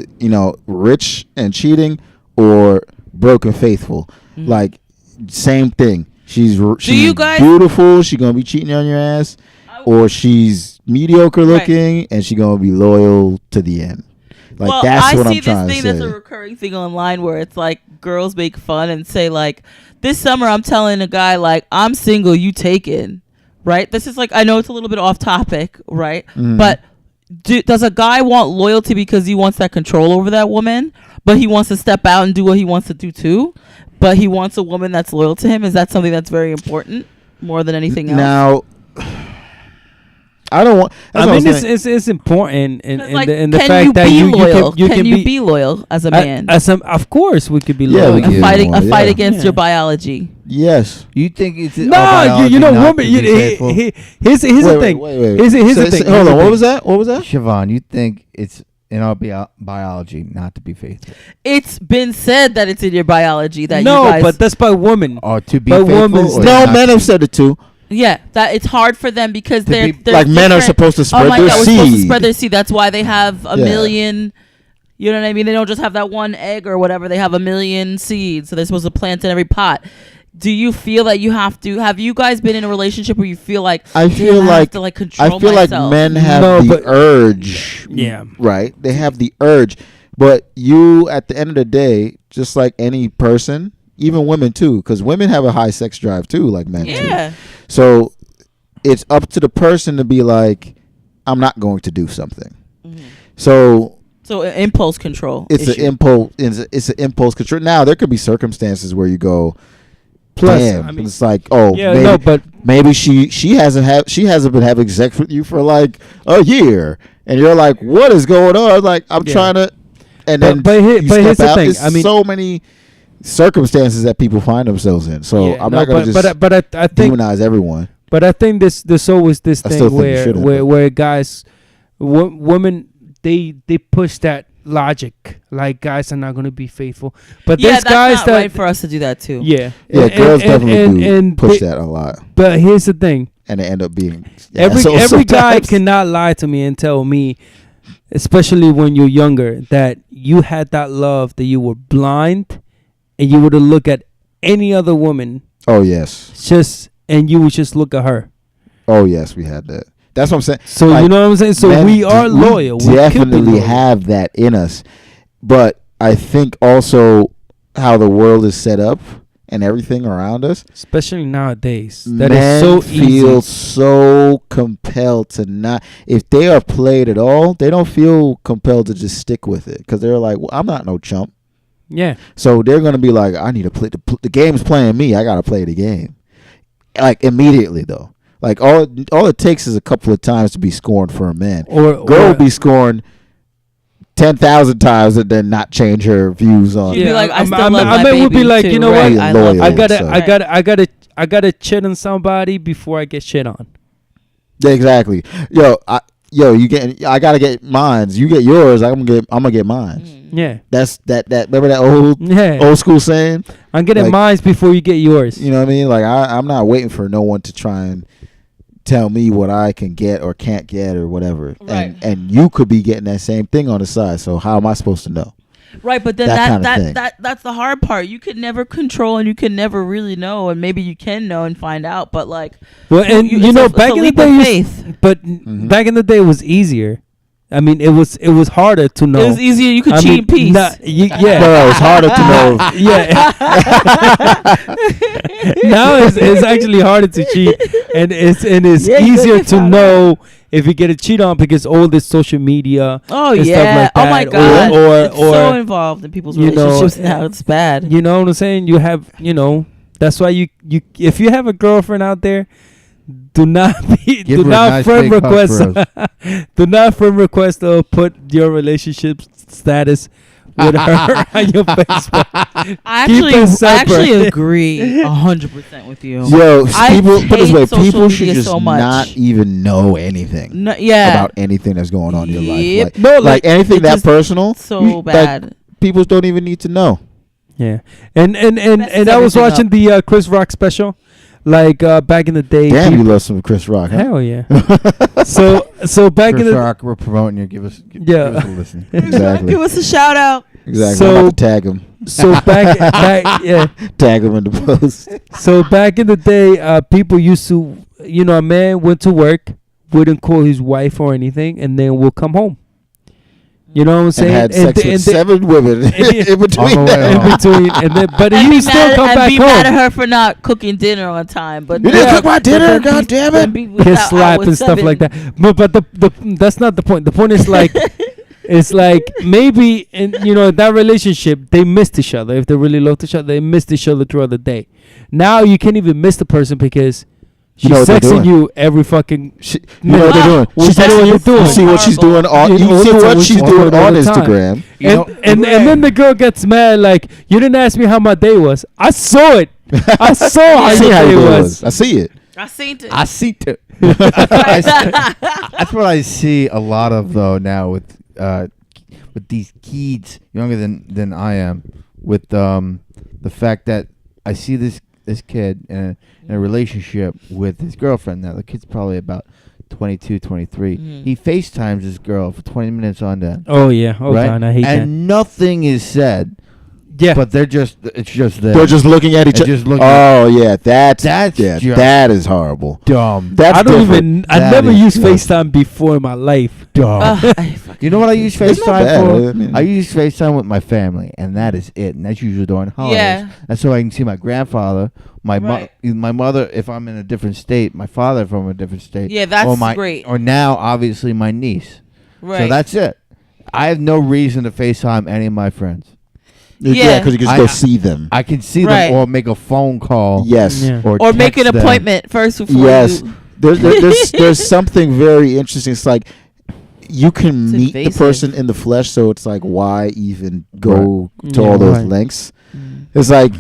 Speaker 1: rich and cheating or broke and faithful. Like same thing. She's
Speaker 2: you guys-
Speaker 1: beautiful. She's gonna be cheating on your ass, or she's mediocre looking and she's gonna be loyal to the end. Like
Speaker 2: well,
Speaker 1: that's
Speaker 2: I
Speaker 1: what
Speaker 2: see
Speaker 1: I'm trying
Speaker 2: this
Speaker 1: to
Speaker 2: thing
Speaker 1: say.
Speaker 2: that's a recurring thing online where it's like girls make fun and say like, this summer I'm telling a guy like, I'm single, you taken. right? This is like, I know it's a little bit off topic, right?
Speaker 1: Mm.
Speaker 2: But does a guy want loyalty because he wants that control over that woman, but he wants to step out and do what he wants to do too, but he wants a woman that's loyal to him? Is that something that's very important more than anything else?
Speaker 1: Now, I don't want.
Speaker 3: I mean, it's important in the
Speaker 2: can
Speaker 3: fact
Speaker 2: you
Speaker 3: that
Speaker 2: be
Speaker 3: you
Speaker 2: loyal?
Speaker 3: can
Speaker 2: Can you be loyal as a man?
Speaker 3: Of course, we could be
Speaker 1: Yeah,
Speaker 3: loyal.
Speaker 1: we can.
Speaker 2: A fight
Speaker 1: Yeah.
Speaker 2: against
Speaker 3: Yeah.
Speaker 2: your biology.
Speaker 1: Yes.
Speaker 4: You think it's
Speaker 3: No, you know, woman. Here's the thing.
Speaker 1: Wait.
Speaker 3: Here's the
Speaker 1: So-
Speaker 3: thing.
Speaker 1: Hold on. What was that? What was that?
Speaker 4: Siobhan, you think it's in our biology not to be faithful,
Speaker 2: It's been said that it's in your biology that
Speaker 3: No,
Speaker 2: you guys,
Speaker 3: but that's by women.
Speaker 4: or to be
Speaker 3: But
Speaker 4: faithful?
Speaker 3: women's-
Speaker 4: or
Speaker 1: No,
Speaker 4: not
Speaker 1: men
Speaker 4: to
Speaker 1: have
Speaker 4: be-
Speaker 1: said it too.
Speaker 2: yeah, that it's hard for them because
Speaker 4: To
Speaker 2: they're
Speaker 4: be-
Speaker 1: Like men are
Speaker 2: different.
Speaker 1: supposed to spread
Speaker 2: Oh my
Speaker 1: their
Speaker 2: God, we're supposed to
Speaker 1: seed.
Speaker 2: spread their seed. That's why they have a
Speaker 1: Yeah.
Speaker 2: million. You know what I mean? They don't just have that one egg or whatever. They have a million seeds, so they're supposed to plant in every pot. Do you feel that you have to? Have you guys been in a relationship where you feel like
Speaker 1: I feel
Speaker 2: "Damn,
Speaker 1: like
Speaker 2: have to like control
Speaker 1: I feel
Speaker 2: myself"?
Speaker 1: like men have
Speaker 3: No,
Speaker 1: the
Speaker 3: but-
Speaker 1: urge.
Speaker 3: Yeah.
Speaker 1: Right. They have the urge, but you, at the end of the day, just like any person, even women too, because women have a high sex drive too, like men too.
Speaker 2: Yeah,
Speaker 1: So it's up to the person to be like, I'm not going to do something. So
Speaker 2: so impulse control.
Speaker 1: it's
Speaker 2: issue.
Speaker 1: an impulse. It's an impulse control. Now there could be circumstances where you go,
Speaker 3: Plus,
Speaker 1: damn,
Speaker 3: I mean-
Speaker 1: it's like, oh,
Speaker 3: Yeah,
Speaker 1: maybe,
Speaker 3: no, but
Speaker 1: maybe she hasn't been having sex with you for like a year, and you're like, what is going on? Like, I'm
Speaker 3: Yeah.
Speaker 1: trying to, and
Speaker 3: But-
Speaker 1: then
Speaker 3: but here-
Speaker 1: you
Speaker 3: but here's
Speaker 1: step
Speaker 3: the
Speaker 1: out.
Speaker 3: thing,
Speaker 1: It's
Speaker 3: I mean-
Speaker 1: so many circumstances that people find themselves in. So
Speaker 3: yeah,
Speaker 1: I'm
Speaker 3: no,
Speaker 1: not gonna just
Speaker 3: but I think
Speaker 1: demonize everyone.
Speaker 3: But I think there's always this
Speaker 1: I still
Speaker 3: thing
Speaker 1: think you shouldn't,
Speaker 3: where guys, women, they push that logic, like guys are not going to be faithful. But
Speaker 2: yeah,
Speaker 3: there's
Speaker 2: that's
Speaker 3: guys
Speaker 2: not
Speaker 3: that
Speaker 2: right for us to do that too.
Speaker 3: yeah,
Speaker 1: Yeah, girls definitely do
Speaker 3: and
Speaker 1: push
Speaker 3: they-
Speaker 1: that a lot,
Speaker 3: But here's the thing:
Speaker 1: and they end up being
Speaker 3: every
Speaker 1: assholes
Speaker 3: guy
Speaker 1: sometimes.
Speaker 3: cannot lie to me and tell me, especially when you're younger, that you had that love, that you were blind, and you would have looked at any other woman
Speaker 1: Oh yes,
Speaker 3: and you would just look at her.
Speaker 1: oh yes, we had that. That's what I'm saying.
Speaker 3: So
Speaker 1: Like,
Speaker 3: you know what I'm saying? So
Speaker 1: men
Speaker 3: we are
Speaker 1: do-
Speaker 3: loyal. We could be
Speaker 1: definitely
Speaker 3: loyal.
Speaker 1: have that in us, but I think also how the world is set up and everything around us,
Speaker 3: Especially nowadays. That
Speaker 1: men
Speaker 3: is so
Speaker 1: feel
Speaker 3: easy.
Speaker 1: so compelled to not. If they are played at all, they don't feel compelled to just stick with it because they're like, well, I'm not no chump.
Speaker 3: Yeah.
Speaker 1: So they're gonna be like, I need to play. The game's playing me. I gotta play the game. Like immediately though. Like all it takes is a couple of times to be scorned for a man.
Speaker 3: Or
Speaker 1: Girl will be scorned 10,000 times and then not change her views on.
Speaker 2: She'd be like, I still
Speaker 3: I
Speaker 2: love my
Speaker 3: mean, would be
Speaker 2: baby
Speaker 3: like,
Speaker 2: too,
Speaker 3: you know
Speaker 2: right?
Speaker 3: what?
Speaker 2: I
Speaker 1: Loyal.
Speaker 2: love
Speaker 3: I
Speaker 2: her.
Speaker 3: gotta,
Speaker 1: So-
Speaker 3: I gotta cheat on somebody before I get shit on.
Speaker 1: Exactly. I gotta get mines. You get yours. I'm gonna get mines.
Speaker 3: Yeah.
Speaker 1: That's that. Remember that old
Speaker 3: Yeah.
Speaker 1: school saying?
Speaker 3: I'm getting
Speaker 1: like-
Speaker 3: mine before you get yours.
Speaker 1: You know what I mean? Like I'm not waiting for no one to try and tell me what I can get or can't get or whatever.
Speaker 2: Right.
Speaker 1: And you could be getting that same thing on the side. So how am I supposed to know?
Speaker 2: Right, but then
Speaker 1: That kind of thing.
Speaker 2: that's the hard part. You could never control and you can never really know, and maybe you can know and find out, but like,
Speaker 3: Well, and you know,
Speaker 2: it's
Speaker 3: back
Speaker 2: a
Speaker 3: in the
Speaker 2: leap of
Speaker 3: day,
Speaker 2: faith.
Speaker 3: but
Speaker 1: Mhm.
Speaker 3: back in the day, it was easier. I mean, it was harder to know.
Speaker 2: It was easier. You could
Speaker 3: I
Speaker 2: cheat
Speaker 3: mean,
Speaker 2: in peace.
Speaker 3: yeah.
Speaker 1: Well, it's harder to know.
Speaker 3: Yeah. Now it's actually harder to cheat, and it's
Speaker 2: Yeah, you
Speaker 3: easier
Speaker 2: could
Speaker 3: to
Speaker 2: find
Speaker 3: know if you get a cheat on because all this social media.
Speaker 2: Oh
Speaker 3: and
Speaker 2: yeah.
Speaker 3: stuff like
Speaker 2: Oh my
Speaker 3: that,
Speaker 2: god. It's
Speaker 3: or
Speaker 2: so involved in people's
Speaker 3: you know,
Speaker 2: relationships now. It's bad.
Speaker 3: you know what I'm saying? You have, that's why you if you have a girlfriend out there, do not
Speaker 4: Give her a nice
Speaker 3: friend
Speaker 4: big hug
Speaker 3: request
Speaker 4: for
Speaker 3: do not friend request or put your relationship status with her on your Facebook.
Speaker 2: I
Speaker 3: Keep it
Speaker 2: actually
Speaker 3: separate.
Speaker 2: agree 100% with you.
Speaker 1: Yo,
Speaker 2: I
Speaker 1: people, put it this way,
Speaker 2: hate social
Speaker 1: people should
Speaker 2: media
Speaker 1: just
Speaker 2: so much.
Speaker 1: not even know anything
Speaker 2: No, yeah.
Speaker 1: about anything that's going on in your
Speaker 2: Yep.
Speaker 1: life.
Speaker 3: No,
Speaker 1: Like anything
Speaker 2: it
Speaker 1: that
Speaker 2: just-
Speaker 1: personal,
Speaker 2: so
Speaker 1: you- like,
Speaker 2: bad.
Speaker 1: people don't even need to know.
Speaker 3: Yeah, and
Speaker 2: Messes
Speaker 3: I was
Speaker 2: everything
Speaker 3: watching the Chris Rock special, like back in the day.
Speaker 1: Damn, you
Speaker 3: people-
Speaker 1: love some Chris Rock, huh?
Speaker 3: Hell yeah. so back
Speaker 4: Chris
Speaker 3: in the
Speaker 4: Rock, we're promoting you. Give us
Speaker 3: Yeah.
Speaker 4: a listen.
Speaker 1: Exactly.
Speaker 2: Give us a shout out.
Speaker 1: Exactly.
Speaker 3: So-
Speaker 1: I'm about to tag him.
Speaker 3: so back yeah.
Speaker 1: Tag him in the post.
Speaker 3: So back in the day, people used to, a man went to work, wouldn't call his wife or anything, and then will come home. You know what I'm
Speaker 1: And
Speaker 3: saying?
Speaker 1: had sex with 7 women in between.
Speaker 4: On the way
Speaker 1: that.
Speaker 3: in
Speaker 4: home.
Speaker 3: between, and then, but
Speaker 2: And
Speaker 3: you
Speaker 2: be
Speaker 3: still
Speaker 2: mad,
Speaker 3: come
Speaker 2: and
Speaker 3: back
Speaker 2: be mad at
Speaker 3: home.
Speaker 2: her for not cooking dinner on time. But
Speaker 1: You didn't
Speaker 2: yeah,
Speaker 1: cook my
Speaker 2: but
Speaker 1: dinner,
Speaker 2: then
Speaker 1: God damn it.
Speaker 2: then be with
Speaker 3: Kiss
Speaker 2: that
Speaker 3: slap
Speaker 2: hour
Speaker 3: and stuff
Speaker 2: 7.
Speaker 3: like that. But the that's not the point. The point is like it's like maybe in that relationship they missed each other. If they really loved each other, they missed each other throughout the day. Now you can't even miss the person because she's
Speaker 1: You know what they're
Speaker 3: sexing
Speaker 1: doing.
Speaker 3: you every fucking.
Speaker 1: You know what they're doing?
Speaker 3: Well,
Speaker 1: She's
Speaker 3: that's
Speaker 1: texting
Speaker 3: what
Speaker 1: you.
Speaker 3: you're doing.
Speaker 1: You see what she's doing on.
Speaker 3: You know,
Speaker 1: You
Speaker 3: all
Speaker 1: see
Speaker 3: the time,
Speaker 1: what
Speaker 3: what
Speaker 1: she's
Speaker 3: she's
Speaker 1: doing
Speaker 3: doing all
Speaker 1: on
Speaker 3: the time.
Speaker 1: Instagram.
Speaker 4: You know,
Speaker 3: And then the girl gets mad like you didn't ask me how my day was. I saw it. I saw how
Speaker 1: I see
Speaker 3: your
Speaker 1: how
Speaker 3: day
Speaker 1: your day
Speaker 3: was.
Speaker 1: was. I see it.
Speaker 2: I seen it.
Speaker 4: I see it. That's what I see a lot of though now with these kids younger than I am, with the fact that I see this kid in a relationship with his girlfriend. Now the kid's probably about 22, 23. He FaceTimes this girl for 20 minutes on that.
Speaker 3: Oh yeah. Oh
Speaker 4: right?
Speaker 3: God, I hate that.
Speaker 4: And nothing is said.
Speaker 3: Yeah.
Speaker 4: But it's just there.
Speaker 1: They're just looking at each
Speaker 4: They're
Speaker 1: other.
Speaker 4: just looking
Speaker 1: Oh yeah,
Speaker 4: That's
Speaker 1: yeah,
Speaker 4: just
Speaker 1: that is horrible.
Speaker 4: dumb.
Speaker 1: That's
Speaker 3: I don't
Speaker 1: different.
Speaker 3: even. I
Speaker 4: That
Speaker 3: never
Speaker 4: is
Speaker 3: used
Speaker 4: just
Speaker 3: FaceTime before in my life.
Speaker 4: dumb.
Speaker 2: I fucking
Speaker 4: You know what I use
Speaker 1: It's not
Speaker 4: FaceTime
Speaker 1: bad.
Speaker 4: for?
Speaker 1: I mean-
Speaker 4: I use FaceTime with my family, and that is it. And that's usually during holidays.
Speaker 2: Yeah.
Speaker 4: That's so I can see my grandfather, my
Speaker 2: Right.
Speaker 4: my mother if I'm in a different state, my father if I'm in a different state.
Speaker 2: Yeah, that's
Speaker 4: or my,
Speaker 2: great.
Speaker 4: Or now, obviously, my niece.
Speaker 2: Right.
Speaker 4: So that's it. I have no reason to FaceTime any of my friends.
Speaker 1: Yeah, because you can just go
Speaker 4: I-
Speaker 1: see them.
Speaker 4: I can see
Speaker 2: Right.
Speaker 4: them or make a phone call.
Speaker 1: Yes.
Speaker 3: Yeah.
Speaker 2: or make an
Speaker 4: text them.
Speaker 2: appointment first before
Speaker 1: Yes.
Speaker 2: you.
Speaker 1: There's something very interesting. It's like you can
Speaker 2: It's
Speaker 1: meet the
Speaker 2: invasive.
Speaker 1: person in the flesh, so it's like why even go to
Speaker 3: Yeah,
Speaker 1: all those
Speaker 3: right.
Speaker 1: lengths? It's like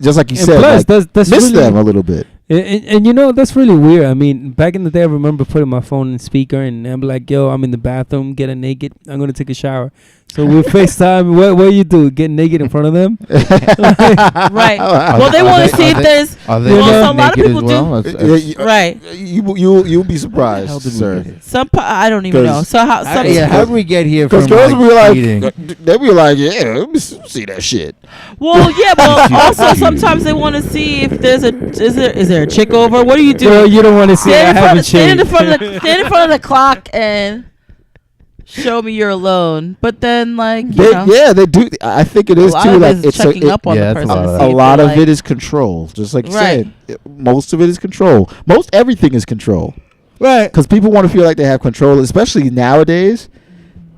Speaker 1: just like you
Speaker 3: And
Speaker 1: said,
Speaker 3: plus,
Speaker 1: like,
Speaker 3: that's
Speaker 1: miss
Speaker 3: really,
Speaker 1: them a little bit.
Speaker 3: And that's really weird. I mean, back in the day, I remember putting my phone in speaker and I'm like, yo, I'm in the bathroom, getting naked. I'm going to take a shower. So we FaceTime. What do you do? Get naked in front of them?
Speaker 2: Right. Well, they want to see if there's.
Speaker 4: Are they
Speaker 2: Well, so a lot of
Speaker 4: naked as
Speaker 2: people do.
Speaker 4: well?
Speaker 2: Right.
Speaker 1: You'll be surprised,
Speaker 4: How did we
Speaker 1: sir.
Speaker 4: get here?
Speaker 2: I don't even know.
Speaker 1: 'Cause-
Speaker 2: So how? Some,
Speaker 4: Yeah, how did we get here
Speaker 1: Because
Speaker 4: from
Speaker 1: girls
Speaker 4: like,
Speaker 1: will be
Speaker 4: cheating?
Speaker 1: like, they'll be like, yeah, let me see that shit.
Speaker 2: Well, yeah, but
Speaker 4: Cheating.
Speaker 2: also sometimes they want to see if there's is there a chick over? What do you do?
Speaker 3: Well, you don't want to see I haven't
Speaker 2: stand in
Speaker 3: changed.
Speaker 2: front of the clock and show me you're alone. But then, like, you know,
Speaker 1: Yeah, they do. I think it
Speaker 2: a
Speaker 1: is
Speaker 2: lot
Speaker 1: too.
Speaker 2: of
Speaker 1: Like
Speaker 2: it is
Speaker 1: it's
Speaker 2: checking up on
Speaker 4: yeah,
Speaker 2: the
Speaker 4: that's a
Speaker 2: person.
Speaker 4: lot
Speaker 2: to
Speaker 4: of
Speaker 2: see
Speaker 1: a
Speaker 2: if
Speaker 1: lot
Speaker 2: they're,
Speaker 1: of
Speaker 2: like,
Speaker 1: it is control. Just like you
Speaker 2: Right.
Speaker 1: said, most of it is control. Most everything is control.
Speaker 4: Right.
Speaker 1: Because people want to feel like they have control, especially nowadays,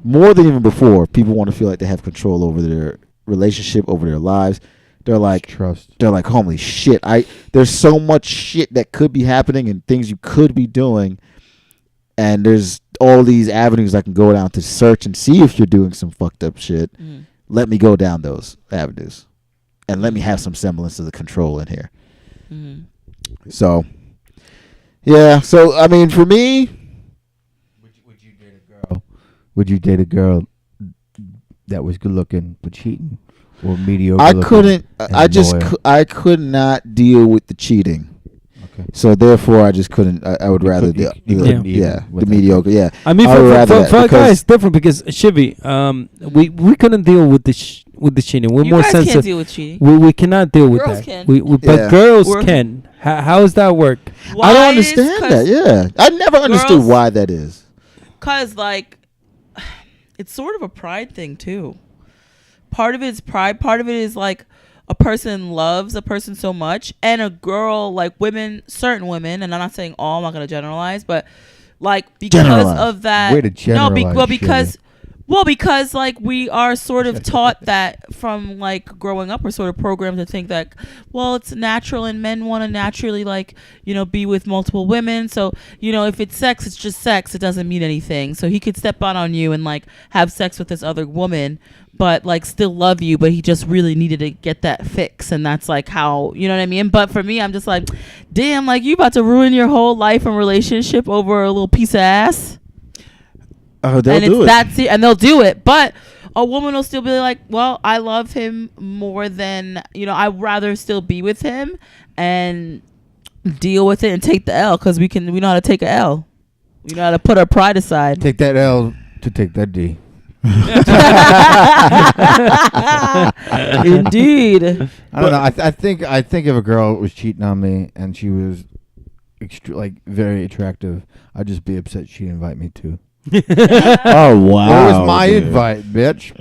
Speaker 1: more than even before. People want to feel like they have control over their relationship, over their lives. They're like,
Speaker 4: Trust.
Speaker 1: holy shit! There's so much shit that could be happening and things you could be doing, and there's all these avenues I can go down to search and see if you're doing some fucked up shit. Let me go down those avenues, and let me have some semblance of the control in here. So, yeah. So I mean, for me,
Speaker 4: Would you date a girl? Would you date a girl that was good looking but cheating, or mediocre?
Speaker 1: I
Speaker 4: looking
Speaker 1: couldn't.
Speaker 4: and loyal?
Speaker 1: I could not deal with the cheating.
Speaker 4: Okay.
Speaker 1: So therefore, I just couldn't. I would rather
Speaker 4: you
Speaker 1: the
Speaker 4: couldn't even
Speaker 1: the
Speaker 4: with that.
Speaker 1: mediocre. Yeah.
Speaker 3: I mean,
Speaker 1: I would rather
Speaker 3: for
Speaker 1: that
Speaker 3: a guy,
Speaker 1: because-
Speaker 3: it's different because Shivy, we couldn't deal with the cheating. We're
Speaker 2: You
Speaker 3: more
Speaker 2: guys can't
Speaker 3: sensitive.
Speaker 2: deal with cheating.
Speaker 3: We cannot deal with
Speaker 2: Girls
Speaker 3: that.
Speaker 2: can.
Speaker 3: But
Speaker 1: Yeah.
Speaker 3: girls
Speaker 2: We're-
Speaker 3: can. How does that work?
Speaker 1: I don't understand that. Yeah, I never understood
Speaker 2: girls-
Speaker 1: why that is.
Speaker 2: Cause like, it's sort of a pride thing too. Part of it is pride. Part of it is like a person loves a person so much, and a girl, like women, certain women, and I'm not saying all. I'm not gonna generalize, but like because
Speaker 1: Generalize.
Speaker 2: of that.
Speaker 4: Way to generalize,
Speaker 2: because like we are sort of taught that from like growing up, we're sort of programmed to think that, well, it's natural and men want to naturally like, you know, be with multiple women. So, you know, if it's sex, it's just sex. It doesn't mean anything. So he could step out on you and like have sex with this other woman, but like still love you, but he just really needed to get that fix. And that's like how, you know what I mean? But for me, I'm just like, damn, like you about to ruin your whole life and relationship over a little piece of ass.
Speaker 1: Oh, they'll
Speaker 2: And
Speaker 1: do it.
Speaker 2: that's it, and they'll do it. But a woman will still be like, well, I love him more than, you know, I'd rather still be with him and deal with it and take the L, because we know how to take a L. We know how to put our pride aside.
Speaker 4: Take that L to take that D.
Speaker 2: Indeed.
Speaker 4: I don't know. I think if a girl was cheating on me and she was like very attractive, I'd just be upset she didn't invite me to.
Speaker 1: Oh wow!
Speaker 4: Where was my
Speaker 1: dude.
Speaker 4: invite, bitch?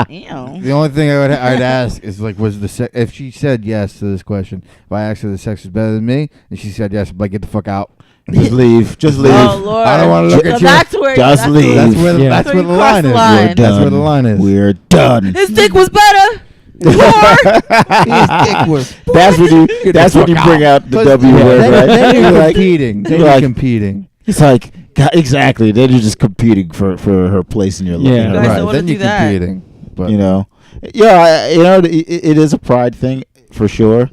Speaker 2: Damn.
Speaker 4: The only thing I'd ask is like, was the if she said yes to this question, if I asked her the sex was better than me, and she said yes, I'd be like, get the fuck out.
Speaker 1: Just leave. Just leave.
Speaker 2: Oh Lord!
Speaker 4: I don't wanna look
Speaker 2: So
Speaker 4: at you.
Speaker 2: that's where
Speaker 1: Just
Speaker 2: that's
Speaker 1: leave.
Speaker 4: That's where the,
Speaker 3: Yeah.
Speaker 4: that's
Speaker 2: So
Speaker 4: where
Speaker 2: you
Speaker 4: the
Speaker 2: cross
Speaker 4: line
Speaker 2: the
Speaker 4: is.
Speaker 2: line.
Speaker 4: That's where the line is.
Speaker 1: We're done.
Speaker 2: His dick was better.
Speaker 4: His dick was.
Speaker 1: That's when you. That's when you bring out the W word,
Speaker 4: Then,
Speaker 1: right?
Speaker 4: then
Speaker 1: You're
Speaker 4: you're
Speaker 1: like,
Speaker 4: competing. Then
Speaker 1: you're
Speaker 4: you're
Speaker 1: like-
Speaker 4: competing.
Speaker 1: it's like God, exactly. Then you're just competing for her place in your life.
Speaker 3: Yeah.
Speaker 2: You guys don't
Speaker 4: Right.
Speaker 2: wanna
Speaker 4: Then
Speaker 2: do
Speaker 4: you're
Speaker 2: that.
Speaker 4: competing. But
Speaker 1: You know. Yeah. It is a pride thing for sure.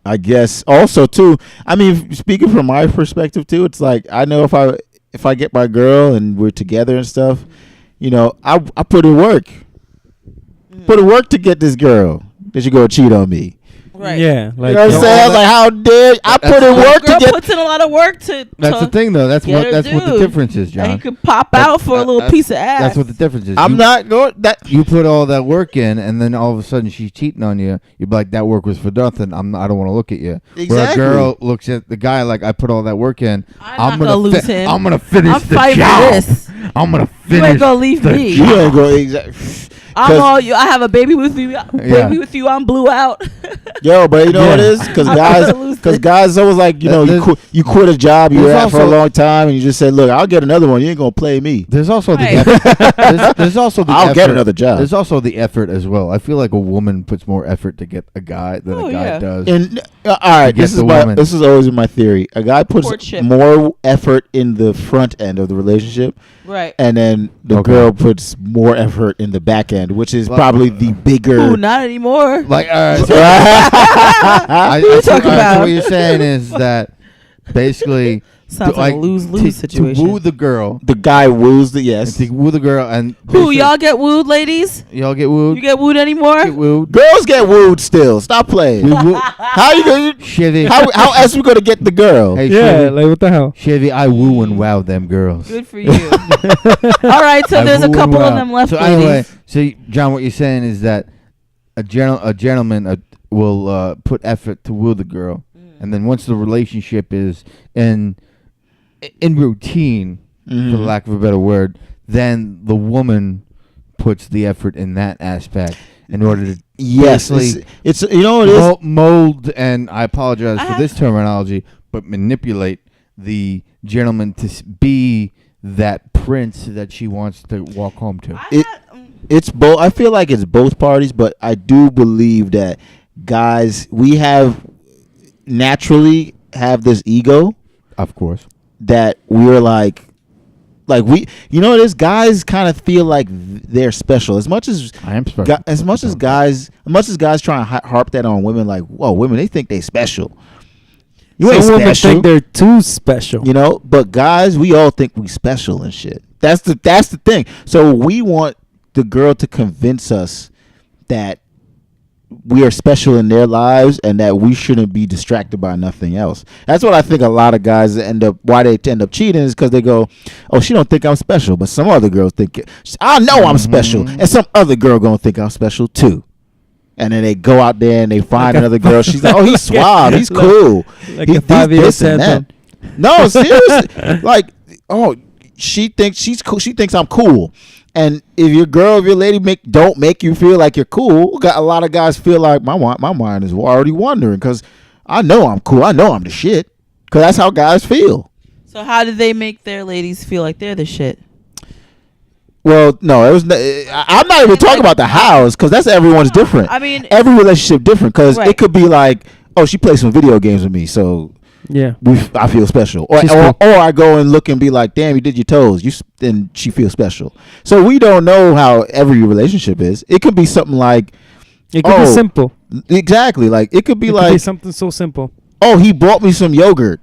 Speaker 1: I guess also too. I mean, speaking from my perspective too, it's like I know if I get my girl and we're together and stuff, you know, I put in work. Put in work to get this girl. That she go cheat on me.
Speaker 2: Right.
Speaker 3: Yeah,
Speaker 1: You
Speaker 3: like
Speaker 1: know what I'm
Speaker 4: no,
Speaker 1: saying?
Speaker 4: all
Speaker 1: Like, how dare I put in work to
Speaker 2: Girl
Speaker 1: get.
Speaker 2: puts in a lot of work to.
Speaker 4: that's the thing, though. That's
Speaker 2: get
Speaker 4: what
Speaker 2: her
Speaker 4: that's what the
Speaker 2: dude.
Speaker 4: difference is,
Speaker 2: And you
Speaker 4: John.
Speaker 2: could pop out for a little piece of ass.
Speaker 4: That's what the difference is.
Speaker 1: I'm
Speaker 4: You-
Speaker 1: not going. That
Speaker 4: You put all that work in, and then all of a sudden she's cheating on you. You'd be like, "That work was for nothing. I don't want to look at you." Where a
Speaker 1: Exactly.
Speaker 4: girl looks at the guy like, "I put all that work in.
Speaker 2: I'm not gonna lose him.
Speaker 4: I'm gonna finish
Speaker 2: I'm
Speaker 4: the
Speaker 2: fighting
Speaker 4: job.
Speaker 2: for this.
Speaker 4: I'm gonna
Speaker 2: You
Speaker 4: finish.
Speaker 2: ain't gonna leave
Speaker 4: the
Speaker 2: me.
Speaker 1: you ain't go exactly.
Speaker 2: I'm all you. I have a baby with you. Baby with you. I'm blew out.
Speaker 1: Yo, but you know what it is? Because
Speaker 2: I'm
Speaker 1: guys,
Speaker 2: gonna lose
Speaker 1: because
Speaker 2: it.
Speaker 1: guys always like, you know, you quit a job you were
Speaker 4: There's
Speaker 1: at for a
Speaker 4: also-
Speaker 1: long time, and you just say, look, I'll get another one. You ain't gonna play me.
Speaker 4: There's also
Speaker 2: Right.
Speaker 4: the effort. There's also the
Speaker 1: I'll
Speaker 4: effort.
Speaker 1: get another job.
Speaker 4: There's also the effort as well. I feel like a woman puts more effort to get a guy than
Speaker 2: Oh,
Speaker 4: a guy
Speaker 2: yeah.
Speaker 4: does.
Speaker 1: And all right,
Speaker 4: get
Speaker 1: this is
Speaker 4: the
Speaker 1: my
Speaker 4: woman.
Speaker 1: this is always my theory. A guy puts
Speaker 2: Courtship.
Speaker 1: more effort in the front end of the relationship,
Speaker 2: Right.
Speaker 1: and then the
Speaker 4: Okay.
Speaker 1: girl puts more effort in the back end, which is
Speaker 4: Well,
Speaker 1: probably the bigger.
Speaker 2: Ooh, not anymore.
Speaker 4: Like, all right, so
Speaker 2: What you
Speaker 4: so
Speaker 2: talking about?
Speaker 4: what you're saying is that basically,
Speaker 2: Sounds like a lose-lose situation.
Speaker 4: To woo the girl,
Speaker 1: the guy woos the
Speaker 4: and
Speaker 1: yes.
Speaker 4: to woo the girl, and
Speaker 2: Who
Speaker 4: basically-
Speaker 2: y'all get wooed, ladies?
Speaker 4: y'all get wooed.
Speaker 2: You get wooed anymore?
Speaker 4: Get wooed.
Speaker 1: Girls get wooed still. Stop playing.
Speaker 4: We woo-
Speaker 1: How you gonna?
Speaker 4: Shivy.
Speaker 1: How else we gonna get the girl?
Speaker 4: Hey,
Speaker 3: yeah,
Speaker 4: Shivy.
Speaker 3: like what the hell?
Speaker 4: Shivy, I woo and wow them girls.
Speaker 2: Good for you. All right, so
Speaker 4: I
Speaker 2: there's a
Speaker 4: woo and
Speaker 2: couple of
Speaker 4: wow.
Speaker 2: them left,
Speaker 4: So
Speaker 2: ladies.
Speaker 4: anyway, so John, what you're saying is that a gentleman will put effort to woo the girl, and then once the relationship is in routine, for
Speaker 1: Mhm.
Speaker 4: the lack of a better word, then the woman puts the effort in that aspect in order to
Speaker 1: Yes,
Speaker 4: basically
Speaker 1: it's you know what it is.
Speaker 4: mold, and I apologize
Speaker 2: I
Speaker 4: for
Speaker 2: have-
Speaker 4: this terminology, but manipulate the gentleman to be that prince that she wants to walk home to.
Speaker 1: It- It's both. I feel like it's both parties, but I do believe that guys, we have naturally have this ego
Speaker 4: Of course.
Speaker 1: that we're like we, you know, what it is. Guys kind of feel like they're special as much as
Speaker 4: I am special.
Speaker 1: as much as guys try and harp that on women. Like, whoa, women, they think they special. You ain't
Speaker 3: Some women
Speaker 1: special.
Speaker 3: think they're too special.
Speaker 1: You know, but guys, we all think we special and shit. That's the thing. So we want the girl to convince us that we are special in their lives and that we shouldn't be distracted by nothing else. That's what I think a lot of guys end up cheating is because they go, oh, she don't think I'm special, but some other girls think I know I'm special, and some other girl gonna think I'm special too. And then they go out there and they find another girl. She's like, oh, he's suave, he's cool,
Speaker 3: Like
Speaker 1: He-
Speaker 3: a 5-year
Speaker 1: this and
Speaker 3: Santa.
Speaker 1: that. No, seriously. Like, oh, she thinks she's cool. She thinks I'm cool. And if your girl, if your lady don't make you feel like you're cool, got a lot of guys feel like my mind is already wandering because I know I'm cool. I know I'm the shit because that's how guys feel.
Speaker 2: So how do they make their ladies feel like they're the shit?
Speaker 1: Well, no, it was. I'm not even talking about the house because that's everyone's different.
Speaker 2: I mean,
Speaker 1: Every relationship different because
Speaker 2: Right.
Speaker 1: it could be like, oh, she plays some video games with me, so
Speaker 3: Yeah.
Speaker 1: I feel special, or
Speaker 3: She's
Speaker 1: or,
Speaker 3: cool.
Speaker 1: or I go and look and be like, damn, you did your toes, then she feels special. So we don't know how every relationship is. It could be something like,
Speaker 3: It could be
Speaker 1: Oh,
Speaker 3: simple.
Speaker 1: exactly, like it could be
Speaker 3: It
Speaker 1: like,
Speaker 3: could be something so simple.
Speaker 1: oh, he bought me some yogurt,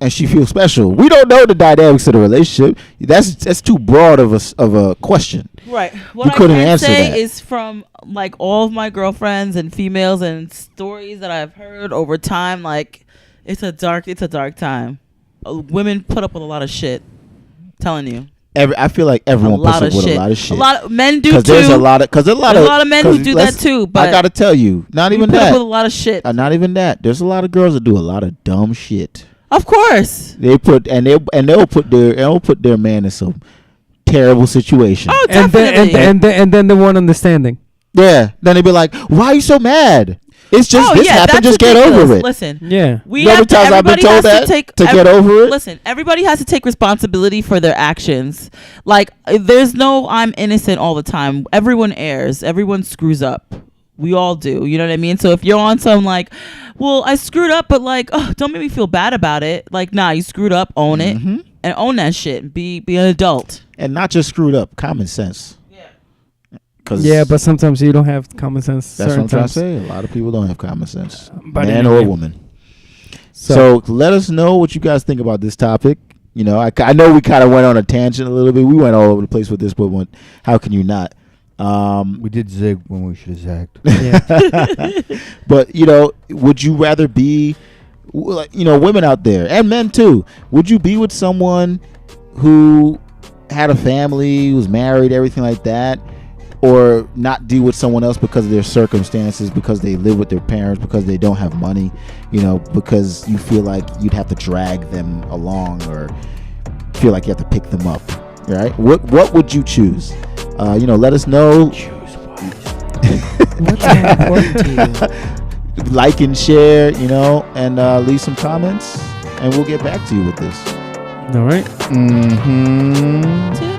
Speaker 1: and she feels special. We don't know the dynamics of the relationship. That's too broad of a question.
Speaker 2: right.
Speaker 1: You
Speaker 2: What I
Speaker 1: couldn't
Speaker 2: can
Speaker 1: answer
Speaker 2: say
Speaker 1: that.
Speaker 2: is from like all of my girlfriends and females and stories that I've heard over time. Like, it's a dark time. Women put up with a lot of shit. Telling you.
Speaker 1: I feel like
Speaker 2: A
Speaker 1: everyone puts
Speaker 2: lot
Speaker 1: up
Speaker 2: of
Speaker 1: with
Speaker 2: shit.
Speaker 1: a lot of shit.
Speaker 2: A lot of men do too.
Speaker 1: Because there's a lot of
Speaker 2: There's a lot of men who
Speaker 1: 'cause
Speaker 2: do that
Speaker 1: let's-
Speaker 2: too,
Speaker 1: I
Speaker 2: but
Speaker 1: gotta tell you, not
Speaker 2: we
Speaker 1: even
Speaker 2: put up
Speaker 1: that.
Speaker 2: with a lot of shit.
Speaker 1: Not even that. There's a lot of girls that do a lot of dumb shit.
Speaker 2: Of course.
Speaker 1: They'll put their man in some terrible situation.
Speaker 2: Oh,
Speaker 3: And
Speaker 2: definitely.
Speaker 3: then they want understanding.
Speaker 1: Yeah. Then they'd be like, "Why are you so mad? It's just this happened.
Speaker 2: that's
Speaker 1: Just get
Speaker 2: ridiculous.
Speaker 1: over it."
Speaker 2: Listen,
Speaker 3: Yeah.
Speaker 2: we
Speaker 1: You know how
Speaker 2: have to,
Speaker 1: many times I've been
Speaker 2: everybody
Speaker 1: told
Speaker 2: has
Speaker 1: that
Speaker 2: to take
Speaker 1: to get over it?
Speaker 2: Listen, everybody has to take responsibility for their actions. Like, there's no I'm innocent all the time. Everyone errs. Everyone screws up. We all do. You know what I mean? So if you're on some like, well, I screwed up, but like, oh, don't make me feel bad about it. Like, nah, you screwed up. Own it and own that shit. Be an adult.
Speaker 1: And not just screwed up, common sense. Cause
Speaker 3: Yeah, but sometimes you don't have common sense.
Speaker 1: that's what I'm trying to
Speaker 3: times.
Speaker 1: say. A lot of people don't have common sense,
Speaker 3: But
Speaker 1: man
Speaker 3: anyway.
Speaker 1: or woman. So let us know what you guys think about this topic. You know, I know we kind of went on a tangent a little bit. We went all over the place with this, but how can you not?
Speaker 4: We did zig when we should have zagged.
Speaker 3: Yeah.
Speaker 1: But you know, would you rather be, you know, women out there and men too? Would you be with someone who had a family, was married, everything like that? Or not deal with someone else because of their circumstances, because they live with their parents, because they don't have money, you know, because you feel like you'd have to drag them along or feel like you have to pick them up, right? What would you choose? You know, let us know.
Speaker 2: What's more important to you?
Speaker 1: Like and share, you know, and leave some comments, and we'll get back to you with this.
Speaker 3: All right.
Speaker 4: Mm-hmm.